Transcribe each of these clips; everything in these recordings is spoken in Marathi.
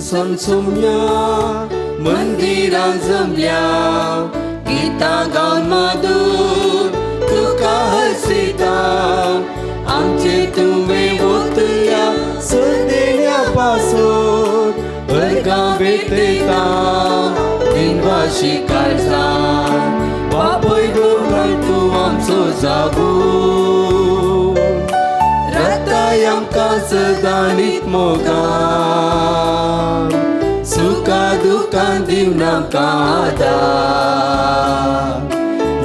संसोम्या मंदिरांत जमल्या गितां गावन मधुर तुका हसयता आमचे तुवें ओतल्या सदेण्या पासून अर्गां भेटयता बिनवाशी काळजां बापय दोगांय तूं आमचो जागो रताय आमकां सदांच मोगान सुखा दुखान दिवन आमकां आदार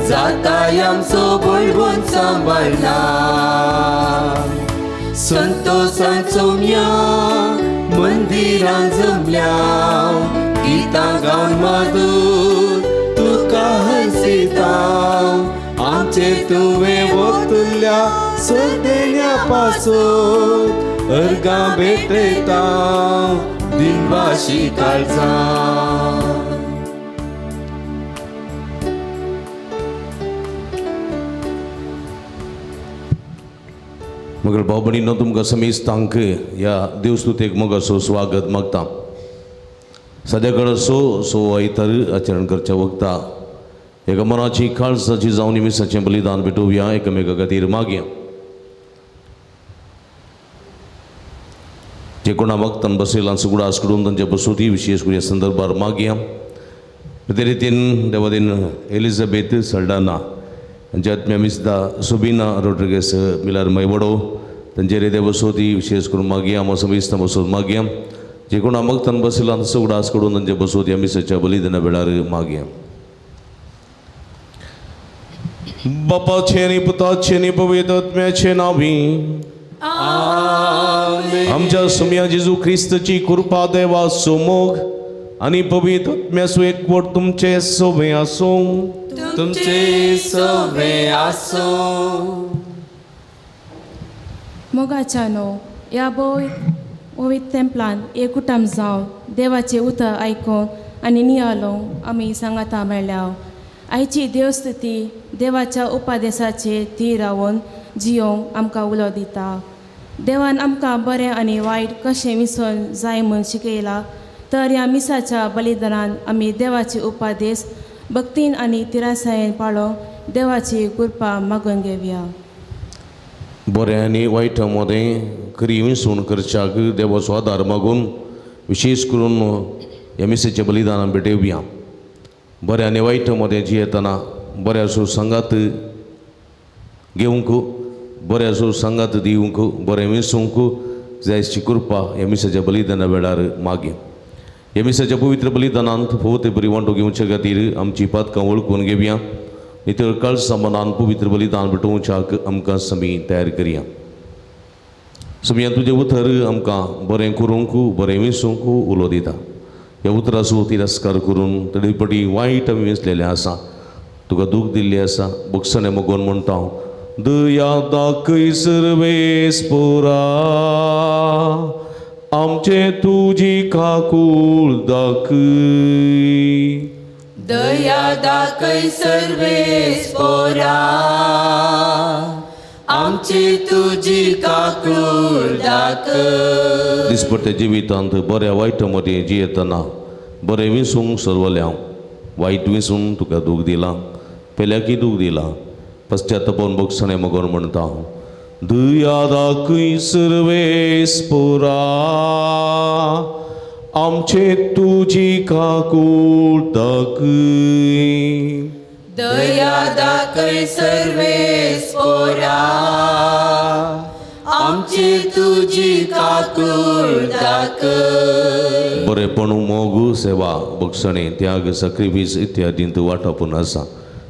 जाताय आमचो बळवंत सांबाळना संतोषांचो म्या मंदिरांत जमल्या गितां गावन मधुर तुका हसयता आमचेर तुवें ओतल्या सदेण्या पासून अर्गां भेटयता दिनवाशी काळजां मगर भावभयणींनो तुमकां समेस्तांक ह्या देवस्तुतेक मोगाचो स्वागत मागता. सद्या सो आयतार आचरण करच्या वखदा एका मनाची काळजाची जावन निमिसाचें बलिदान भेटोवया एकामेका खातीर मागया. जे कोणा वक्तान बसयलां सुगडास करून तांच्या बसोती विशेष करून ह्या संदर्भार मागया. ते रितीन देवादीन एलिझाबेथ सल्डाना तांच्या आत्म्या मिसदा सुबिना रोड्रिगेस मिलार मैवडो तांचे रिते बसोती विशेष करून मागया. मोसमिस्ता बसोत मागया. जे कोणा वक्तान बसयलां सुगडास करून तांच्या बसोती मिसाच्या बलिदाना वेळार मागया. बापाचे आणि पुताचे आणि पवित्र आत्म्याचे नावी आमच्या सुम्या जेजू ख्रिस्ताची कृपा देवा सोमोग आणि पवित्र आत्म्याचो एकवट तुमचे सोबे आसो. तुमचे सोबे आसो. मोगाच्यानो ह्या पवित्र तेंपलान एकूटाम जावन देवाचे उतर आयकून आनी नियालो आमी सांगाता मेळ्ळ्या. आयची देवस्तुती देवाच्या उपादेशाचेर ती रावन जियोंक आमकां उलो दिता. देवान आमकां बरें आनी वायट कशें मिसळून जाय म्हूण शिकयला. तर ह्या मिसाच्या बलिदानान आमी देवाचे उपादेश भक्तीन आनी तिरासायेन पाळोवंक देवाची कृपा मागून घेवया. बरें आनी वायटा मदें खरी विसवण करच्याक देवाचो आदार मागून विशेष करून ह्या मिसाच्या बलिदानान भेटोवया. बरें आनी वायट मदें जियेतना बऱ्याचो संगात घेवंक बऱ्याचो संगात दिवंक बरें विसवंक जायची कृपा ह्या मिसाच्या बलिदाना वेळार मागया. ह्या मिसाच्या पवित्र बलिदानांत फोवते बरी वांटो घेवचे खातीर आमची पातकां वळखून घेवया. नितळ काळजा मनान पवित्र बलिदान भेटोवच्याक आमकां समी तयार करया. समिया तुजें उतर आमकां बरें करूंक बरें विसवंक उलो दिता. ह्या उतराचो तिरस्कार करून तडीपडी वायट आमी विसलेले आसा. तुका दूख दिल्लें आसा. बक्षणे मोगोन म्हणटा हांव दया दाखय सर्वेस्परा आमचे तुजी काकूळ दाखय. दया दाखय सर्वेस्परा आमची तुजी काकूळ दाखय. दिसपट्टे जिवितांत बऱ्या वायट मदें जियेतना बरें विसवंक सरवलें हांव. वायट विसवून तुका दूख दिलां. पेल्याकी दूख दिलां. पश्चातापोवन बक्षणे मोगोन म्हणटा हांव दया दाखय सर्वेस्परा आमचे तुजी काकूळ दाखय. दया दाखय सर्वेस्परा आमची तुजी काकूळ दाखय. बरेपण मोग सेवा बक्षणे त्याग सॅक्रिफीस इत्यादींत वांटापून आसा.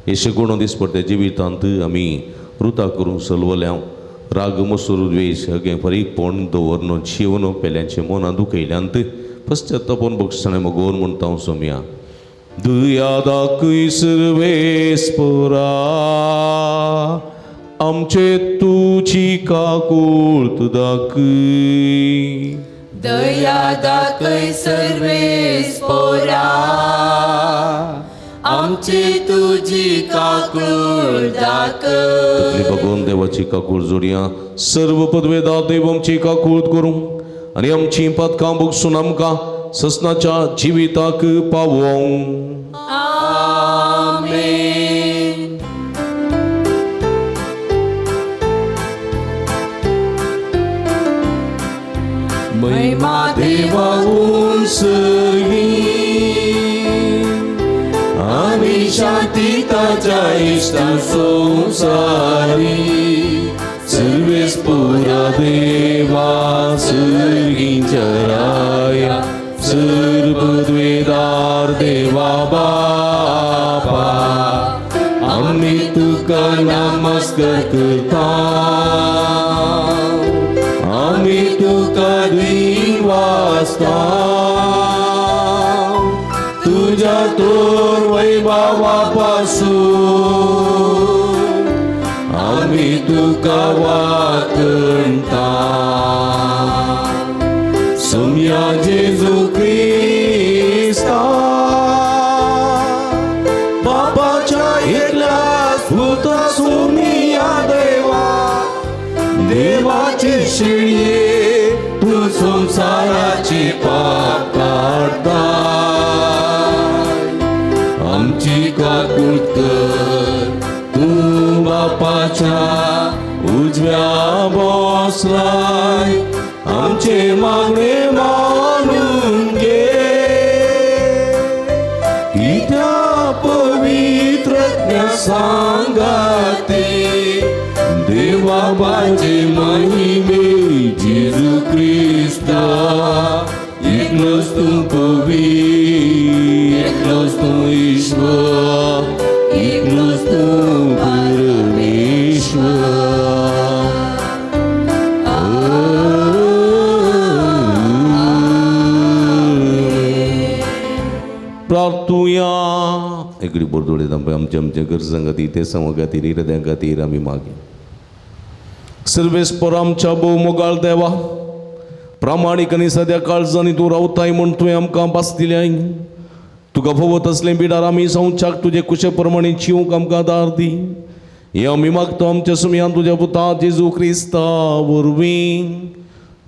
हे गुण दिसपट्टे जिवितांत आमी वृता करूंक चलवले हांव. राग मसूर द्वेश हगे फरीकपण दवरन जीवन पेल्यांचे मनां दुखयल्यांत पश्चातापून बक्षणे मगोन म्हणटा हांव सोम्या दया दाखय सर्वेस्परा आमचे तुझी काकुळत दाखय दया दाखय सर्वेस्परा आमची तुझी काकूळ दाखय. बघून देवाची काकूळ जोडया सर्व पदवेदार देव आमची काकूळ करूं आणि आमची पदकां बगसून आमकां ससनाच्या जिविताक पावोंक. आमेन. महिमा देवा उंचली आम्ही शांती ताच्या इष्टा संसारी सर्वेस्परा देवा सर्गींच्या राया सर्वद्वेदार देवा बापा आम्ही तुका नमस्कार करता आम्ही तुका दिन वाजता तुझ्या तोर वैभवापासून आम्ही तुका वाकणता सोम्या जेजू ख्रिस्ता बापाच्या एकल्याच पुता सोम्या देवा देवाची शिळये तू संसाराची पाप काढता आमची काकूळ कर तू बापाच्या उजव्या बसलाय आमचे मागणे मानून घे की त्या पवित्र सांगाते देवा बाचे महिमे जेजू ख्रिस्ता एकलोच तू पवित्र एकलोच तू ईश्वर एकलोच तू परमेश्वर. प्रार्थुया एकडी बोरदोळे आमच्या आमच्या गरजांखातीर ते समखातीर हृदयां खातीर आमी मागी सर्वेस्पर आमच्या भोव मोगाळ देवा प्रामाणीक आनी सद्या काळजांनी तूं रावताय म्हूण तुवें आमकां भास दिल्याय तुका फवत असलें बिडार आमी संवचाक तुजे कुशे प्रमाणे जिवंक आमकां दार दी हे आमी मागता आमच्या सुमयान तुज्या पुता जेजू ख्रिस्ता वरवीं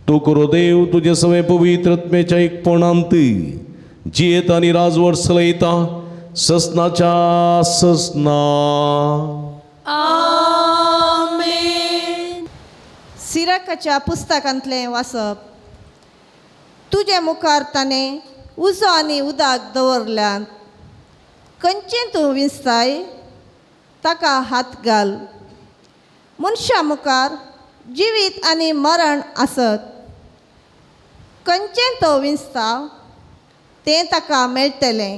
तूं करो देव तुजे सगळे पवित्र आत्मेच्या एकपणांत जियेत आनी राजवट चलयता ससनाच्या ससना. आमेन. सिराकाच्या पुस्तकांतलें वाचप. तुजे मुखार ताणें उजो आनी उदक दवरल्यात खंयचें तूं विंचताय ताका हात घाल. मनशा मुखार जिवीत आनी मरण आसत खंयचें तो विंचता तें ताका मेळटलें.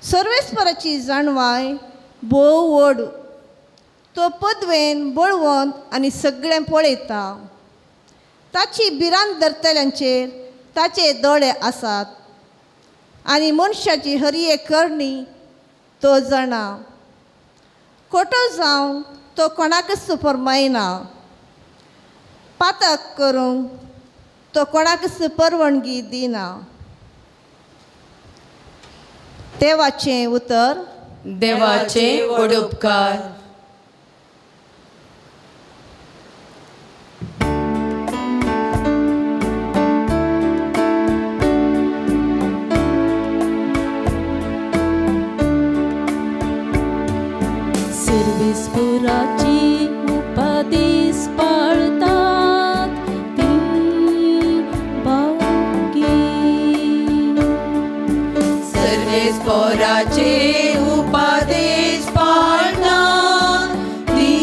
सर्वेस्पराची जाणवाय भोव व्हड तो पदवेन बळवंत आनी सगळें पळयता. ताची भिरांत धरतल्यांचेर ताचे दोळे आसात आनी मनशाची हरये करणी तो जाणा. खोटो जावन तो कोणाकच फरमायना. पातक करूंक तो कोणाकच परवानगी दिना. देवाचें उतर. देवाचे व्हड उपकार. सर्वेस्पराची उपादेश पाळतात ती भागी. सर्वेस्पराचे उपादेश पाळतात ती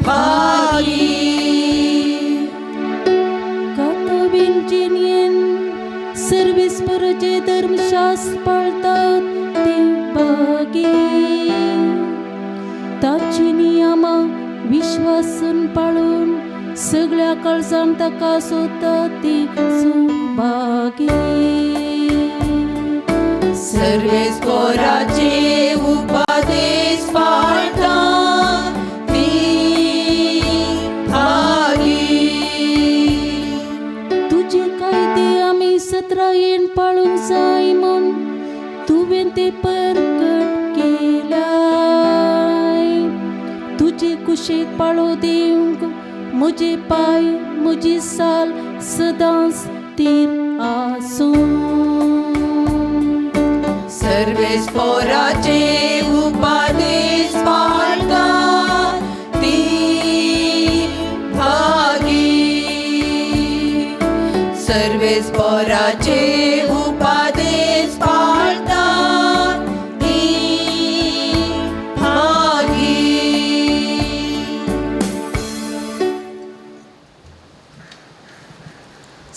भागी. कातविंचिनियन सर्वेस्पराचे धर्मशास्त्र पाळतात ती भागी. ताची नियमां विश्वासून पाळून सगळ्या काळजांत ताका सोदता ती भागी सर्वेस्पराचे उपदेश पाळता ती भागी तुझे कायदे आम्ही 17 येण पाळून जाय म्हूण तुवें ते परगट केल्याय तुझे कुशेक पाळो देवंक म्हजे पाय म्हजी साल सदांच तीर आसूं सर्वेस्पराचे उपदेश पाळता ती भागी सर्वेस्पराचे उपदेश पाळता ती भागी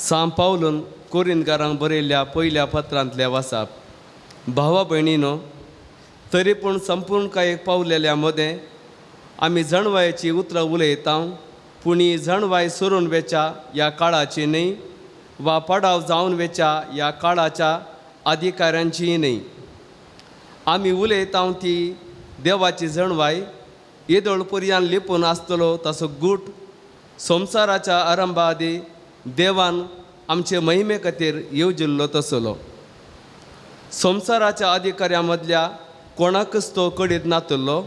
सांत पावलोन कोरिंथकारांक बरयल्ल्या पयल्या पत्रांतल्या वाचप भावा भयणीनो तरी पूण संपूर्णकायेक पावलेल्या मदें आमी जणवायेची उतरां उलयता पूण ही जणवाय सोडून वेच्या ह्या काळाची न्ही वा पडाव जावन वेच्या ह्या काळाच्या अधिकाऱ्यांची न्ही आमी उलयता ती देवाची जणवाय येदोळ पर्यान लिपून आसतलो तसो गूट संवसाराच्या आरंभा आदी देवान आमचे महिमे खातीर येवजिल्लो तसलो संवसाराच्या अधिकाऱ्यां मदल्या कोणाकच तो कडीत नातुल्लो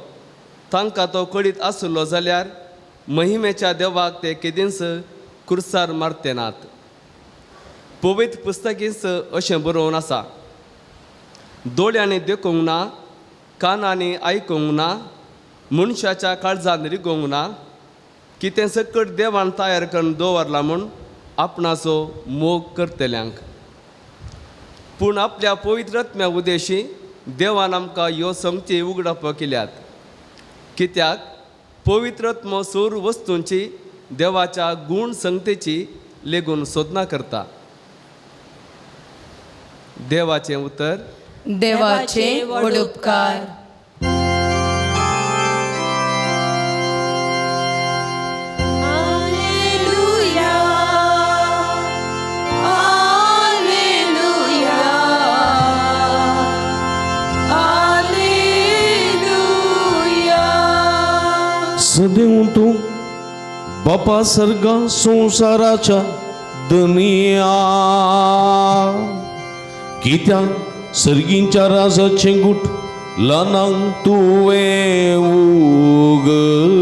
तांकां तो कडीत आसलो जाल्यार महिमेच्या देवाक ते केदींच कुर्सार मारते नात पवित्र पुस्तकींच अशें बरोवन आसा दोळ्यांनी देखूंक ना कानांनी आयकूंक ना मनशाच्या काळजांत रिगोंक ना की तें सकट देवान तयार करून दवरला म्हूण आपणाचो मोग करतल्यांक पूण आपल्या पवित्रत्म्या उद्देशी देवान आमकां ह्यो संगती उगडप केल्यात कित्याक पवित्रत्म सोर वस्तूंची देवाच्या गूण संगतेची लेगून सोदना करता देवाचें उतर देवाचे वडुपकार सदैव तू बापा सर्गा संसाराच्या दुनिया कित्याक सर्गींच्या राजाचे गुट लानांक तुवें उगडल्याय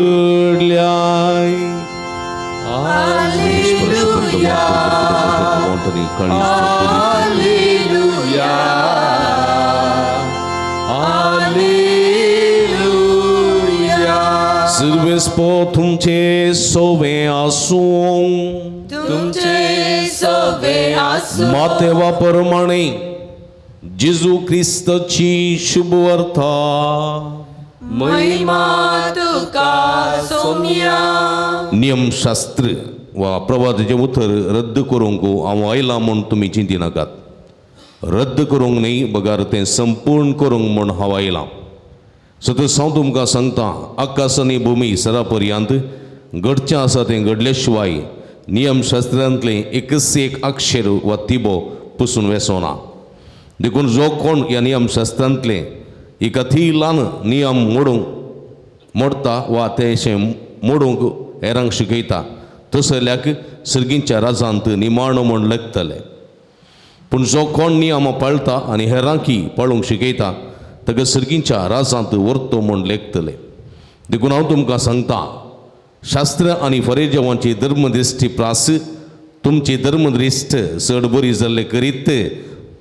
सर्वेस्पो तुमचे सोवे आसूं तुमचे सोबे आसूं मातेवा प्रमाणे जेजू ख्रिस्ताची शुभ वार्ता महिमा तुका सोम्या नियमशास्त्र वा प्रवादाचें उतर रद्द करूंक हांव आयलां म्हूण तुमी चिंती नाकात रद्द करूंक न्ही बगार तें संपूर्ण करूंक म्हूण हांव आयलां सतत हांव तुमकां सांगता आकाश आनी भुमी सरा पर्यंत घडचें आसा तें घडले शिवाय नियमशास्त्रांतलें एकच एक अक्षर वा तिबो पुसून वेसोना देखून जो कोण ह्या नियमशास्त्रांतलें एका ती ल्हान नियम मोडटा वा तेशें मोडूंक हेरांक शिकयता तसल्याक सर्गींच्या राजांत निमाणो म्हूण लेखतले पूण जो कोण नियम पाळटा आनी हेरांकी पाळूंक शिकयता ताका सर्गींच्या राजांत व्हरतो म्हूण लेखतले देखून हांव तुमकां सांगता शास्त्र आनी फरेजवांची धर्मदृश्टी प्रास तुमची धर्मदृश्ट चड बरी जाल्ले करीत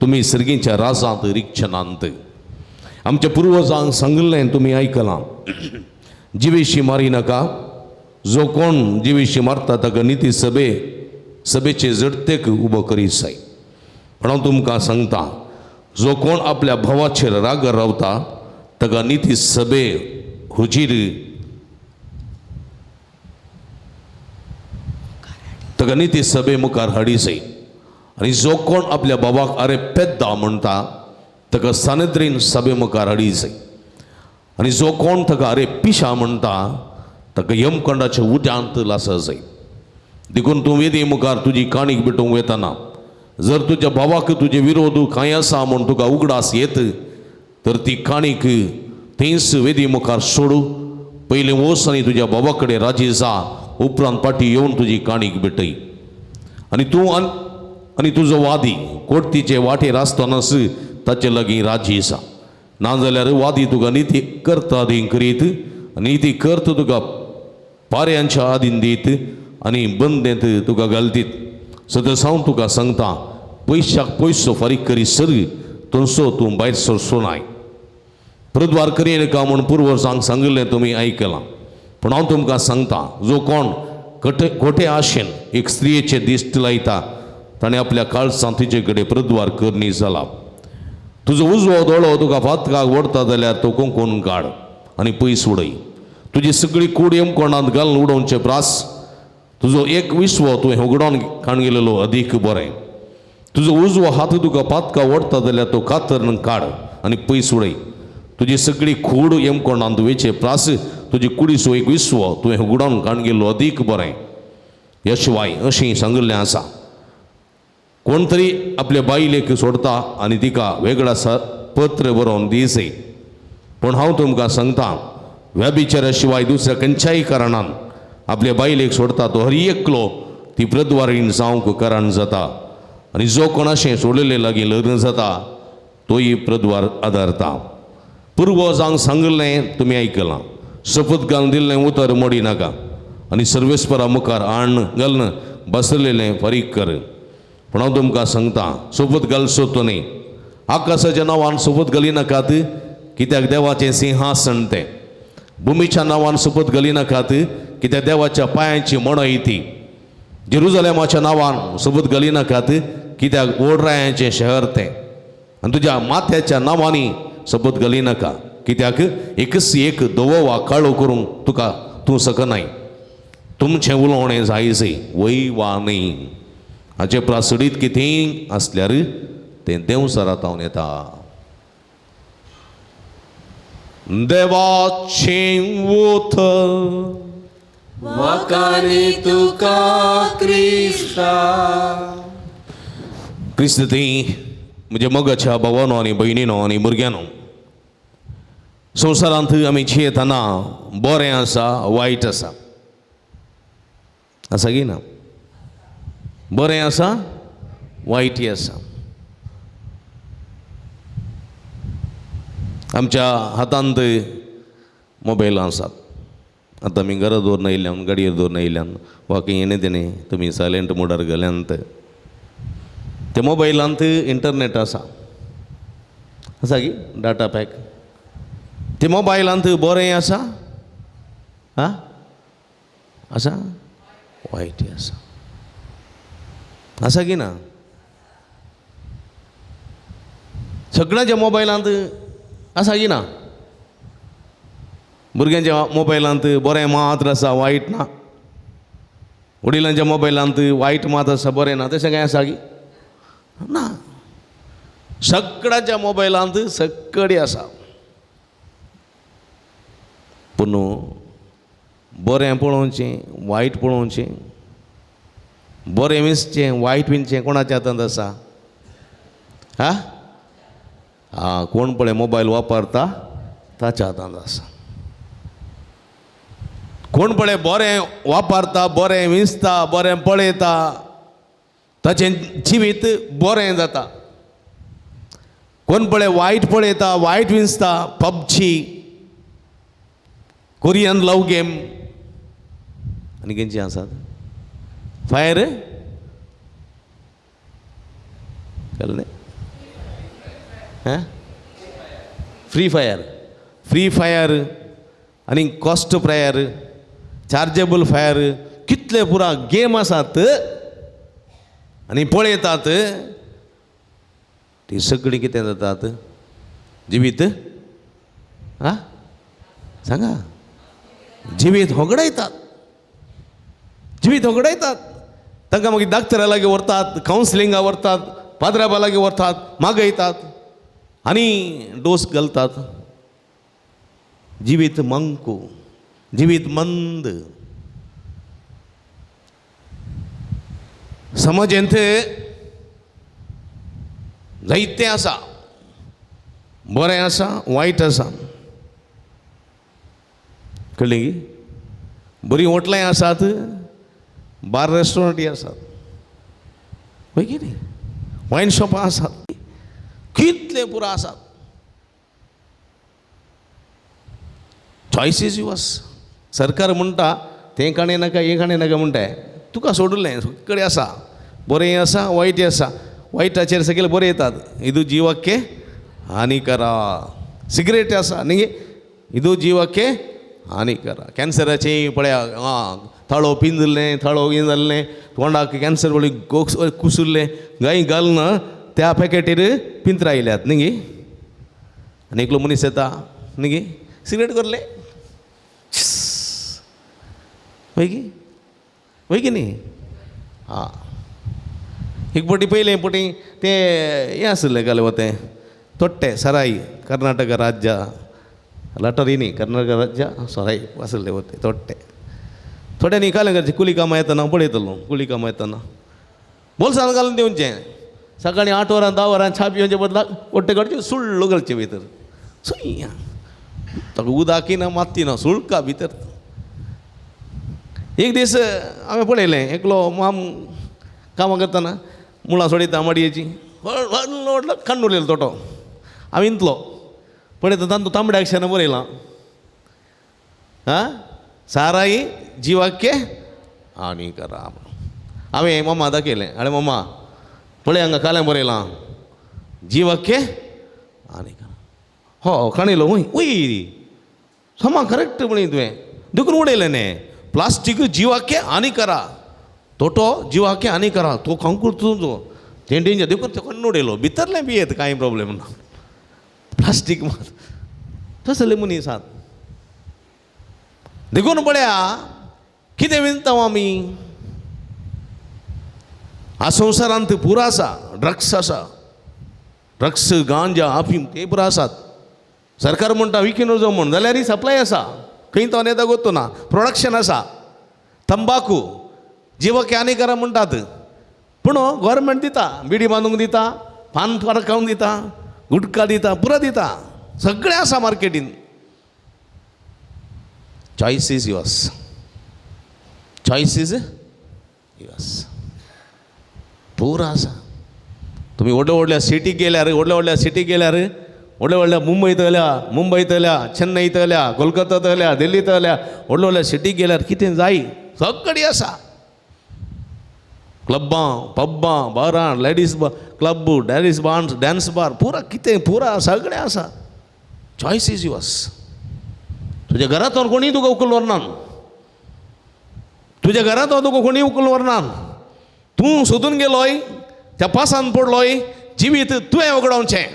तुमी सर्गींच्या राजांत रिक्षनांत आमच्या पुर्वजांक सांगलें तुमी आयकलां जिवेशी मारी नाका जो कोण जिवेशी मारता ताका निती सभेचे जडतेक उबो करी जाय पण हांव तुमकां सांगता जो कोण आपल्या भावाचेर राग रावता ताका निती सभे हुजीर ताका निती सभे मुखार हाडी जाय आनी जो कोण आपल्या भावाक आरे पेद्दा म्हणटा ताका सानेद्रीन सभे मुखार हाडी जाय आनी जो कोण ताका आरे पिशा म्हणटा ताका यमकंडाच्या उट्यांत लासा जाय देखून तूं वेदी मुखार तुजी काणीक भेटोवंक वेताना जर तुझ्या भावाक तुझे विरोध कांय आसा म्हूण तुका उगडास येत तर ती काणीक थंयच वेदी मुखार सोडू पयलीं वच आनी तुज्या भावा कडेन राजी जा उपरांत पाटी येवन तुजी काणीक भेटय आनी तूं आनी तुजो वादी कोर्टीचे वाटेर आसतनाच ताचे लागीं राजी जा नाजाल्यार वादी तुका निती करता आदीं करीत निती करता तुका पाऱ्यांच्या आदीन दीत आनी बंदेंत तुका घालतीत सदस हांव तुका सांगता पयशाक पयसो फारीक करी सर तसो तूं भायर सरचो नाय प्रद्वार करीन का म्हूण पुर्वजांक सांगिल्लें तुमी आयकलां पूण हांव तुमकां सांगता जो कोण खोटे आशेन एक स्त्रियेचे दिश्ट लायता ताणें आपल्या काळजांत तिचे कडेन प्रद्वार करनी जाला तुजो उजवो दोळो तुका फातकाक ओडता जाल्यार तो कोंकून काड आनी पयस उडय तुजी सगळी कूड कोणांत घालून उडोवचे प्रास तुजो एक विश्व तुवें उगडोवन काणगिल्लो अदीक बरें तुजो उजवो हात तुका पातका ओडता जाल्यार तो कातरन काड आनी पयस उडय तुजी सगळी कूड कोणांत वेचे प्रास तुजी कुडीचो एक विश्व तुवें उगडोवन काणगिल्लो अदीक बरें ह्या शिवाय अशें सांगिल्लें आसा कोण तरी आपल्या बायलेक सोडता आनी तिका वेगळा पत्र बरोवन दिसय पूण हांव तुमकां सांगता व्याभिचारा शिवाय दुसऱ्या खंयच्याय कारणान आपल्या बायलेक सोडता तो हर एकलो ती प्रद्वारीण जावंक कारण जाता आनी जो कोणाशें सोडलेले लागीं लग्न जाता तोय प्रद्वार आदारता पुर्वजांक सांगिल्लें तुमी आयकलां शपथ घालून दिल्लें उतर मोडी नाका आनी सर्वेस्परा मुखार आण घालून बसलेलें फारीक कर पूण हांव तुमकां सांगता सोबत घालचो तो न्ही आकाशाच्या नांवान सोबत घाली नाकात कित्याक देवाचें सिंहासन तें भुमीच्या नांवान सोबत घाली नाकात कित्याक देवाच्या पांयांची मणय ती जेरुजलेमाच्या नांवान सोबत घाली नाकात कित्याक ओडरायांचें शहर तें आनी तुज्या माथ्याच्या नांवांनी सोबत घाली नाका कित्याक एकच एक दवो वा काळो करूंक तुका तूं सकनाय तुमचें उलोवणें जायजय वय वा न्ही हाचे प्रासडीत कितेंय आसल्यार तें देवसरांतावन येता देवाचें उतर वकानी तुका क्रिस्ता क्रिस्त ती म्हणजे मोगाच्या भावानो आनी भयणीनो आनी भुरग्यानो संवसारांत आमी जियेतना बरें आसा वायट आसा आसा की ना बरें आसा वायटय आसा आमच्या हातांत मोबायल आसात आतां आमी घरा दवरून येयल्यान गाडयेर दवरून येयल्यान वा खंय येणे तेणे तुमी सायलेंट मोडार गेल्यांत त्या मोबायलांत इंटरनेट आसा की डाटा पॅक ते मोबायलांत बरें आसा आसा वायटय आसा की ना सगळ्यांच्या मोबायलांत आसा की ना भुरग्यांच्या मोबायलांत बरें मात्र आसा वायट ना वडिलांच्या मोबायलांत वायट मात आसा बरें ना तशें काय आसा की ना सगळ्यांच्या मोबायलांत सगळी आसा पूण बरें पळोवचें वायट पळोवचें बरें विंचचें वायट विंचचें कोणाच्या हातांत आसा कोण पळय मोबायल वापरता ताच्या हातांत आसा कोण पळय बरें वापरता बरें विंचता बरें पळयता ताचें जिवीत बरें जाता कोण पळय वायट पळयता वायट विंचता पबजी कोरियन लव गेम आनी खंयची आसात फायर कळ्ळें फ्री फायर आनी कॉस्ट फायर चार्जेबल फायर कितले पुरा गेम आसात आनी पळयतात ती सगळीं कितें जातात जिवीत सांगा जिवीत होगडायतात तांकां मागीर डाक्टरा लागीं व्हरतात कावन्सिलिंगा व्हरतात पाद्राबा लागीं व्हरतात मागयतात आनी डोस घालतात जिवीत मंकू जिवीत मंद समाजेंत जायते आसा, बरें आसा वायट आसा. कळ्ळें की बरीं होटलांय आसात, बार रेस्टॉरंटूय आसात, पळय कितें वायन शॉपां आसात, कितले पुरो आसात. चॉयसीस युअर्स. सरकार म्हणटा तें खाणें नाका हें खाणें नाका म्हणटाय, तुका सोडलें सगळें आसा, बरें आसा वायटय आसा. वायटाचेर सगळे बरें येतात, इदू जिवाके हानिकरा. सिगरेट आसा न्ही, इदू जिवाके हानिकरा. कॅन्सराचे पळया थळो पिंजल्लें, थळो हें जाल्लें, तोंडाक कॅन्सर वळी कुसुल्लें, गाय घालून त्या पॅकेटीर पिंत्र आयल्यात न्ही. आनी एकलो मनीस येता न्ही, सिगरेट करले वय की न्ही. हां, एक पटी पयलें पटी तें हें आसलें घालें वतें तोट्टे सराई, कर्नाटक राज्य लटरी न्ही, कर्नाटक राज्य सराई आसलें वतें तोट्टे. थोड्या न्ही कालें करचें, कुली कामां येतना पळयतलो, कुली कामां येतना बोल्सान घालून दिवचें. सकाळीं 8 वरां 10 वरां च्या पिवचे बदलाक पोट्टे काडचे सुळ्ळ घालचे भितर. सुय्या ताका उदाकी ना माती ना, सुळका भितर. एक दीस हांवें पळयलें, एकलो माम कामां करतना मुळां सोडयता माडयेची, व्हडलो खांड उरलेलो तोटो. हांवें इंतलो पळयता तांतूं तांबड्या अक्षरान बरयलां, आं साराई जिवाके हानिकरा. हांवें मम्मा दाखयलें, आरे मम्मा पळय हांगा कालें बरयलां जिवाके हानिकरा. हो काणयलो वय वय समा करेक्ट म्हणी तुवें देखून उडयलें न्ही. प्लास्टीक जिवाके हानिकरा, तोटो जिवाके हानिकरा, तो खावंक तुजो तें डेंजर. देखून तो कन्न उडयलो, भितरलें बी येत कांय प्रॉब्लेम ना. प्लास्टीक मात तसले मनीस आहात. देखून पळया कितें विणता आमी. ह्या संवसारांत पुरो आसा, ड्रग्स आसा, ड्रग्स गांजा अफीम ते पुरो आसात. सरकार म्हणटा विकीन वचो म्हण, जाल्यार सप्लाय आसा, खंय तो येता गोतो ना. प्रोडक्शन आसा. तंबाखू जिवाके हानिकरा म्हणटात, पूण गव्हर्मेंट दिता, बिडी बांदूंक दिता, पान खावंक दिता, गुटखा दिता, पुरो दिता, सगळें आसा मार्केटीन. Choice is yours, choice is yours. पुरो आसा. तुमी व्हडल्या व्हडल्या सिटीक गेल्यार, व्हडल्या व्हडल्या सिटीक गेल्यार, व्हडल्या व्हडल्या मुंबयत येयल्या, चेन्नईत येयल्या, कोलकातात येयल्या, दिल्लीत येयल्या, व्हडल्या व्हडल्या सिटीक गेल्यार कितें जाय सगळी आसा. क्लब्बां, पब्बां, बारां, लेडीज क्लब, डॅरीज बार्स, डॅन्स बार, पुरा कितें पुरा सगळें आसा. Choice is yours. तुज्या घरांत कोणीय तुका उखलून व्हरना, तुज्या घरांत तुका कोणीय उखलून व्हरना. तूं सोदून गेलोय, त्या पासान पडलोय, जिवीत तुवें वगडावचें.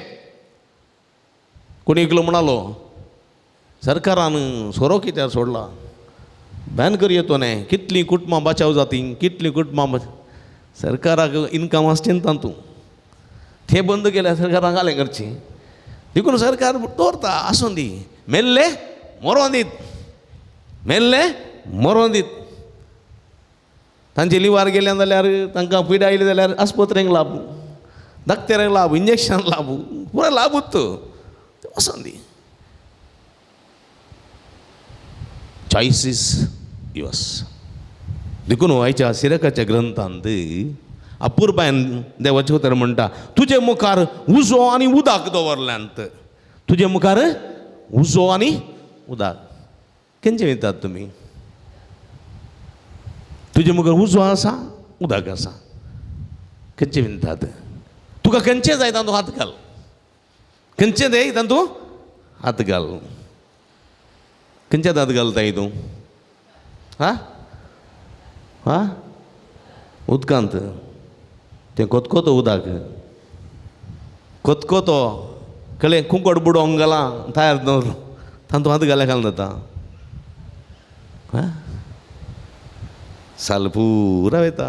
कोणी एकलो म्हणालो सरकारान सोरो कित्याक सोडला, बॅन करी येतो न्ही, कितलीं कुटुंबां बचाव जातीं, कितलीं कुटुंबां. सरकाराक इनकम आसचें तातूं, तें बंद केल्यार सरकाराक घालें करचें. देखून सरकार दवरता आसूं दी, मेल्ले मरों दीत, मेल्ले मरों दीत. तांचे लिवार गेले जाल्यार, तांकां पीड आयली जाल्यार आस्पत्रेक लाभ, दाक्तेराक लाभ, इंजेक्शन लाभ, पुरो लाभूच आसूं दी. Choice is yours. देखून आयच्या सिरकाच्या ग्रंथांत अपुर्बायन देवाचें उतर म्हणटा, तुजे मुखार उजो आनी उदक दवरल्यांत. तुजे मुखार उजो आनी उदक. खंयचें वयतात तुमी? तुजे मुखार उजो आसा, उदक आसा, खंयचें विणतात? तुका खंयचें जाय तातूंत हात घाल, खंयचें जाय तातूंत हात घाल. खंयच्यात हात घालताय तूं? हां हां उदकांत. तें कोतकोतो उदक, कोतकोतो कळ्ळें, कुंकड बुडोवंक घालां तयार दवर, तातूंत हात घाल्यार घालून जाता. हां साल पुरा वयता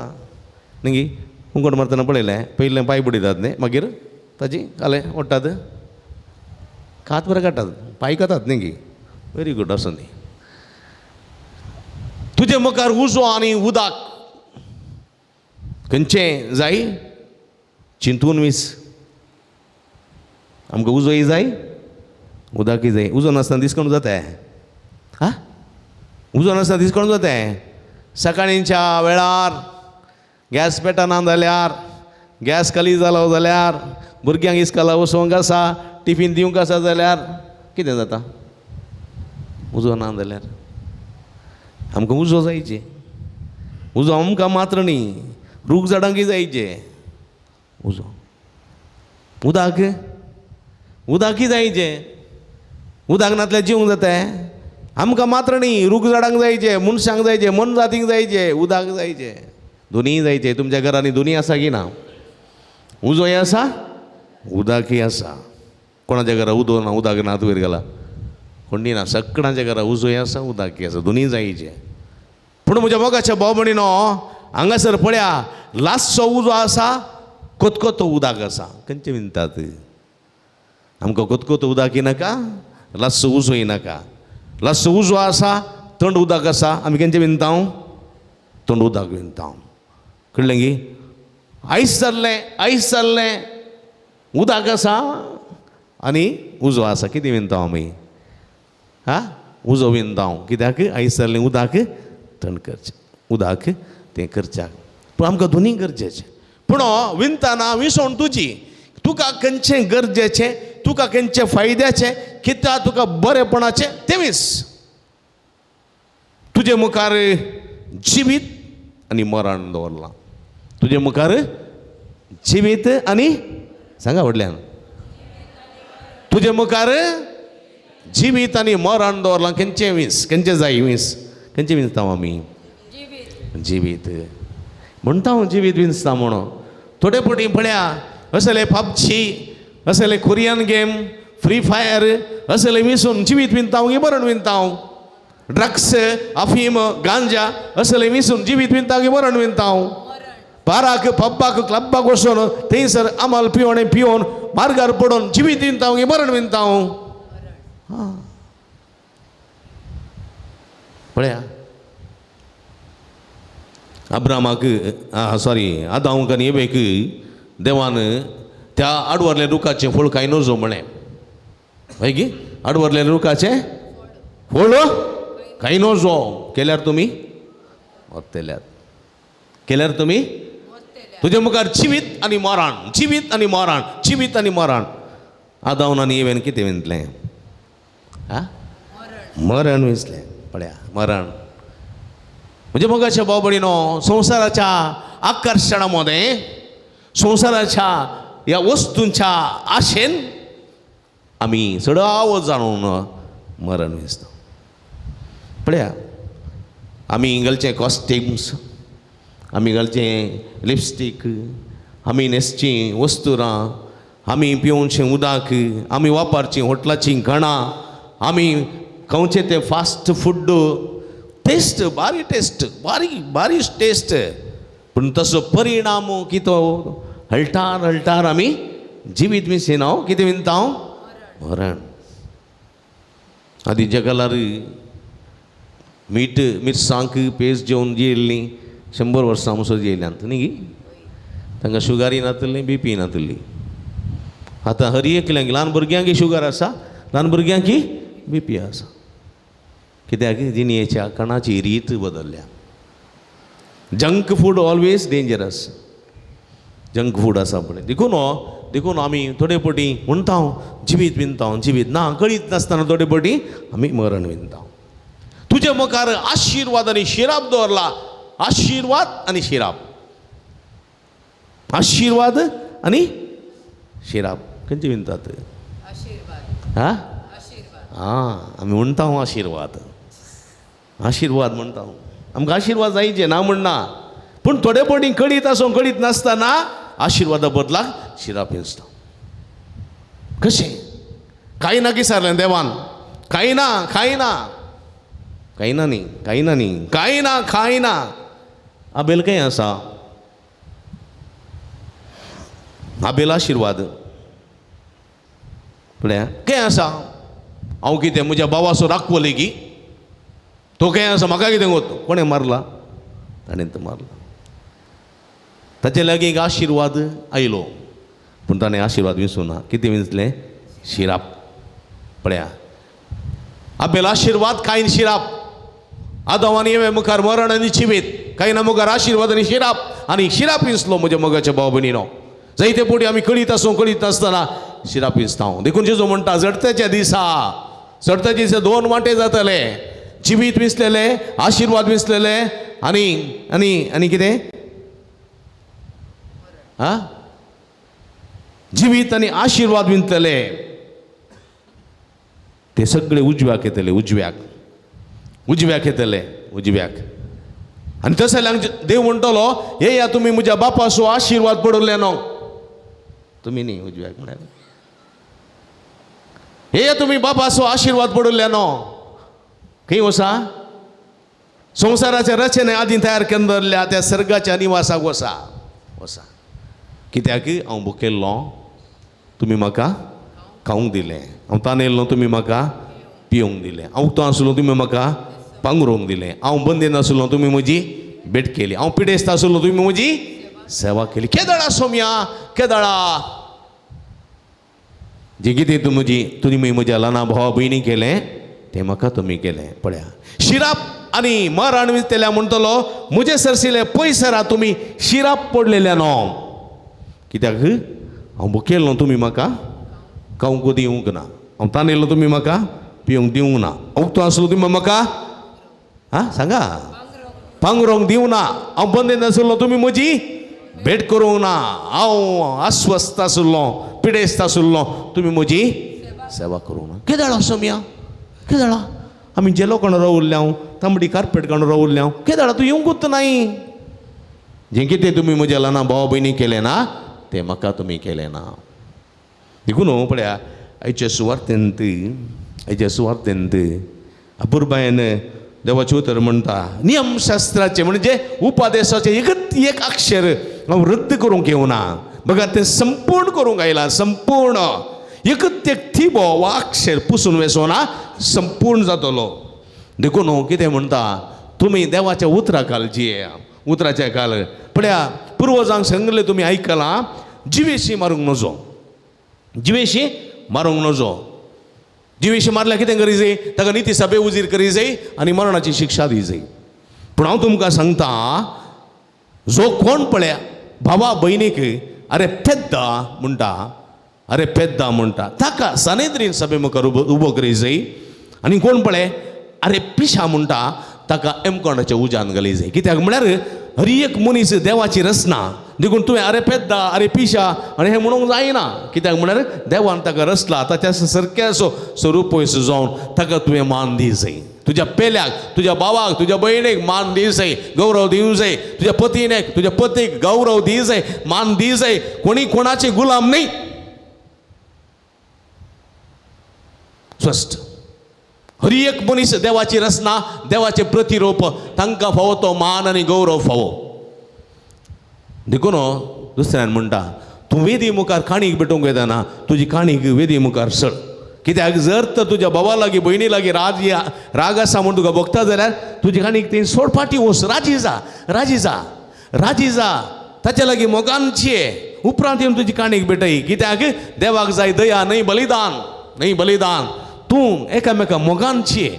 न्ही. कुंकड मारतना पळयलें, पयलें पांय बुडयतात न्ही, मागीर ताजी काले ओडटात, हात बरें काडटात, पांय कातात न्ही. Very good. असो न्ही. तुजे मुखार उजो आनी उदक, खंयचें जाय चिंतून वीस. आमकां उजोय जाय उदकय जाय. उजो नासतना दिसकोण जाता हा उजो नासतना दिसकोण जाता. सकाळींच्या वेळार गॅस पेटना जाल्यार गॅस खाली जालो जाल्यार भुरग्यांक इस्काला वसोंक आसा टिफीन दिवंक आसा जाल्यार कितें जाता. उजो ना जाल्यार आमकां उजो जायचे. उजो आमकां मात्र न्ही रूख झाडांकय जायचे. उजो उदक उदकय जायचे. उदक नातल्यार जिवंक जाता. आमकां मात्र न्ही रूख झाडांक जायचे मनशांक जायचे मन जातीक जायचे उदक जायचे. दोनीय जायचे. तुमच्या घरांनी दोनीय आसा की ना. उजोय आसा उदकय आसा. कोणाच्या घरा उदो ना उदक ना तुवेर गेला कोणी ना. सगळ्यांच्या घरा उजोय आसा उदकय आसा. दोनीय जायचे. पूण म्हज्या मोगाच्या भाव भयणीनो हांगासर पळया लास्टचो उजो आसा कोतकोतो उदक आसा. खंयचे विनतात. आमकां कोतकोतो उदकय नाका लास्टचो उजोय नाका. लास्टचो उजो आसा थंड उदक आसा. आमी खंयचे विनता थंड उदक विनता. कळ्ळें गी. आयस जाल्लें उदक आसा आनी उजो आसा. कितें विनता आमी उजो विनता. कित्याक आयस जाल्लें उदक थंड करचें उदक तें करच्याक. पूण आमकां दोनीय गरजेचें. पूण विनतना विसवण तुजी तुका खंयचें गरजेचें तुका खंयचें फायद्याचें कित्याक तुका बरेपणाचें तें वीस. तुजे मुखार जिवीत आनी मरण दवरलां. तुजे मुखार जिवीत आनी सांगा व्हडल्यान तुजे मुखार जिवीत आनी मरण दवरलां. खंयचें वीस खंयचें जाय वीस खंयचें विंचता आमी जिवीत म्हणटा हांव जिवीत विंचता म्हणून. थोडे फावटी पळया असले पबजी असले कोरियन गेम फ्री फायर असले विंचून जिवीत विंचता हांव की मरण विंचता हांव. ड्रग्स अफीम गांजा असले विंचून जिवीत विंचता की मरण विंचता हांव. बाराक पब्बाक क्लब्बाक वचून थंयसर अमल पिवन मार्गार पडून जिवीत विंचता हांव की मरण विंचता हांव. पळया अब्रामाक आदामाक आनी एवेक देवान त्या आडवरल्या रुखाचें फळ खाय नजो म्हळें. हय गी. आडवरल्या रुखाचें फळ खाय नजो केल्यार तुमी वतल्यात. केल्यार तुमी तुजे मुखार जिवीत आनी मरण जिवीत आनी मरण जिवीत आनी मरण. आदाम आनी एवेन कितें विंचलें मरण विंचलें. पळया मरण. म्हणजे मोगाच्या भाव भयणीनो संसाराच्या आकर्शणामध्ये संसाराच्या या वस्तूंच्या आशेन आमी सडाव जाणून मरण विंचता. पळया आमी घालचे कॉस्ट्युम्स आमी घालचें लिपस्टीक आमी न्हेसचीं वस्तुरां आमी पिवचें उदक आमी वापरचीं होटलाचीं घाणां आमी खावचें तें फास्ट फूड टेस्ट बारी टेस्ट. पूण तसो परिणाम कितो हळटार आमी जिवीत विंचीना कितें विंचता मरण. आदींच्या काळार मीठ मिरसांग पेस्ट जेवन जेयल्लीं 100 वर्सां मुसो जेयल्यांत न्ही गी. तांकां शुगरी नातली BP नातली. आतां हर एकल्यांक ल्हान भुरग्यांक शुगर आसा ल्हान भुरग्यांक BP आसा. कित्याक जिणेच्या कणाची रीत बदलल्या. Junk food always dangerous. Junk food आसा पण देखून आमी थोडे फावटी म्हणटा जिवीत विंचता जिवीत ना कळीत नासतना थोडे फावटी आमी मरण विंचता. तुजे मुखार आशिर्वाद आनी शिराप दवरला. आशिर्वाद आनी शिराप. आशिर्वाद आनी शिराप खंयचे विंचतात आमी म्हणटा आशिर्वाद म्हणटा. आमकां आशिर्वाद जायचे ना म्हणना. पूण थोडे फावटी कळीत आसूं कळीत नासतना आशिर्वादा बदलाक शिराप विंचता. कशें कांय ना की सारलें देवान कांय ना. आबेल खंय आसा. आबेल आशिर्वाद पळया खंय आसा. हांव कितें म्हज्या भावाचो राखवले की तो खंय आसा म्हाका कितें गोत. कोणें मारला ताणें तो मारला. ताचे लागीं एक आशिर्वाद आयलो पूण ताणें आशिर्वाद विंचूना. कितें विंचलें शिराप पळया आबेल आशीर्वाद कायन शिराप आदम आणि मुखार मरण आणि जिवीत काही ना मुखार आशीर्वाद आणि शिराप आणि शिराप इंसलो म्हज्या मोगाच्या भाव भयणीनो जायते पोटी आमी कळीत नासतना शिराप इंसता देखून जेजू म्हणटा जडत्याच्या दिसा दोन वांटे जातले जिवीत विसलेले आशीर्वाद विसलेले आणि आणि आणि कितें हा जिवीत आणि आशीर्वाद विंतले ते सगळे उजव्याक येतले उजव्याक येतले आणि तशें देव म्हणटलो हे या तुम्ही म्हज्या बापाचो आशीर्वाद पडले न्हू तुम्ही न्ही उजव्याक म्हणाले हे या तुम्ही बापाचो आशीर्वाद पडले न्हू खंय वसा संवसाराच्या रचने आदी तयार केन्न दवरल्या त्या सर्गाच्या निवासाक वसा कित्याक हांव भुकेल्लो तुमी म्हाका खावंक दिलें हांव तानेल्लो तुमी म्हाका पिवंक दिलें हांव उक्तो आसलो तुमी म्हाका पांगरोवंक दिलें हांव बंदेन आसलो तुमी म्हजी भेट केली हांव पिडेस्त आसलो तुमी म्हजी सेवा केली केदळा सोम्या केदळा जे कितें तुमी म्हज्या ल्हाना भावा भयणी केलें तें म्हाका तुमी केलें पळया शिराप आनी मरण विसतेल्या म्हणटलो म्हजे सरसिले पयसरा तुमी शिराप पडलेल्या न्हू कित्याक हांव भुकेल्लो तुमी म्हाका खावंक दिवंक ना हांव तानेल्लो तुमी म्हाका पिवंक दिवंक ना हांव उक्तो आसलो तुमी म्हाका सांगा पांगरोवंक दिवं ना हांव बंदेन आसलो तुमी म्हजी भेट करूंक ना हांव अस्वस्थ आसलो पिडेस्त आसलो तुमी म्हजी सेवा करूंक ना केदळा सोम्या केदळा आमी जेलो कोण रावुल्ले हांव तांबडी कार्पेट कोण रावुल्ले हांव केदळा तूं येवंकूच नाही जें कितें तुमी म्हज्या ल्हाना भावा भयणी केलें ना तें म्हाका तुमी केलें ना देखून पळया आयच्या सुवार्तेंत अपुर्बायेन देवाचें उतर म्हणटा नियमशास्त्राचे म्हणजे उपादेशाचे एक अक्षर हांव रद्द करूंक येवना बघा तें संपूर्ण करूंक आयला संपूर्ण एकच एक थिबो वा अक्षर पुसून वेसोना संपूर्ण जातलो देखून कितें म्हणटा तुमी देवाच्या उतराकाल जियेया उतराच्या काल पळया पुर्वजांक सांगलें तुमी आयकलां जिवेशी मारूंक नजो जिवेशी मारल्यार कितें करी जाय ताका निती सभे उजीर करी जाय आनी मरणाची शिक्षा दी जाय पूण हांव तुमकां सांगता जो कोण पळया भावा भयणीक अरे पेद्दा म्हणटा ताका सानेद्रीन सभे मुखार उबो करी जाय आनी कोण पळय अरे पिशा म्हणटा ताका एमकोणाच्या उज्यान घाली जाय कित्याक म्हळ्यार हर एक मनीस देवाची रचना देखून तुवें अरे पेद्दा अरे पिशा आनी हें म्हणूंक जायना कित्याक म्हळ्यार देवान ताका रचला ताच्या सारक्याचो स्वरूप पयस जावन ताका तुवें मान दी जाय तुज्या पेल्याक तुज्या भावाक तुज्या भयणीक मान दी जाय गौरव दिवं जाय तुज्या पतीनेक तुज्या पतीक गौरव दी जाय मान दी जाय कोणी कोणाचे गुलाम न्ही स्वस्थ हर एक मनीस देवाची रचना देवाचे प्रतिरूप तांकां फावो तो मान आनी गौरव फावो देखून दुसऱ्यान म्हणटा तूं वेदी मुखार काणीक भेटोवंक येताना तुजी काणीक वेदी मुखार सड कित्याक जर तर तुज्या भावा लागीं भयणी लागीं राग आसा म्हूण तुका भोगता जाल्यार तुजी काणीक तें सोड फाटी वच राजी जा ताचे लागीं मोगानचे उपरांत येवन तुजी काणीक भेटय कित्याक देवाक जाय दया न्हय बलिदान तूं एकामेका मोगानची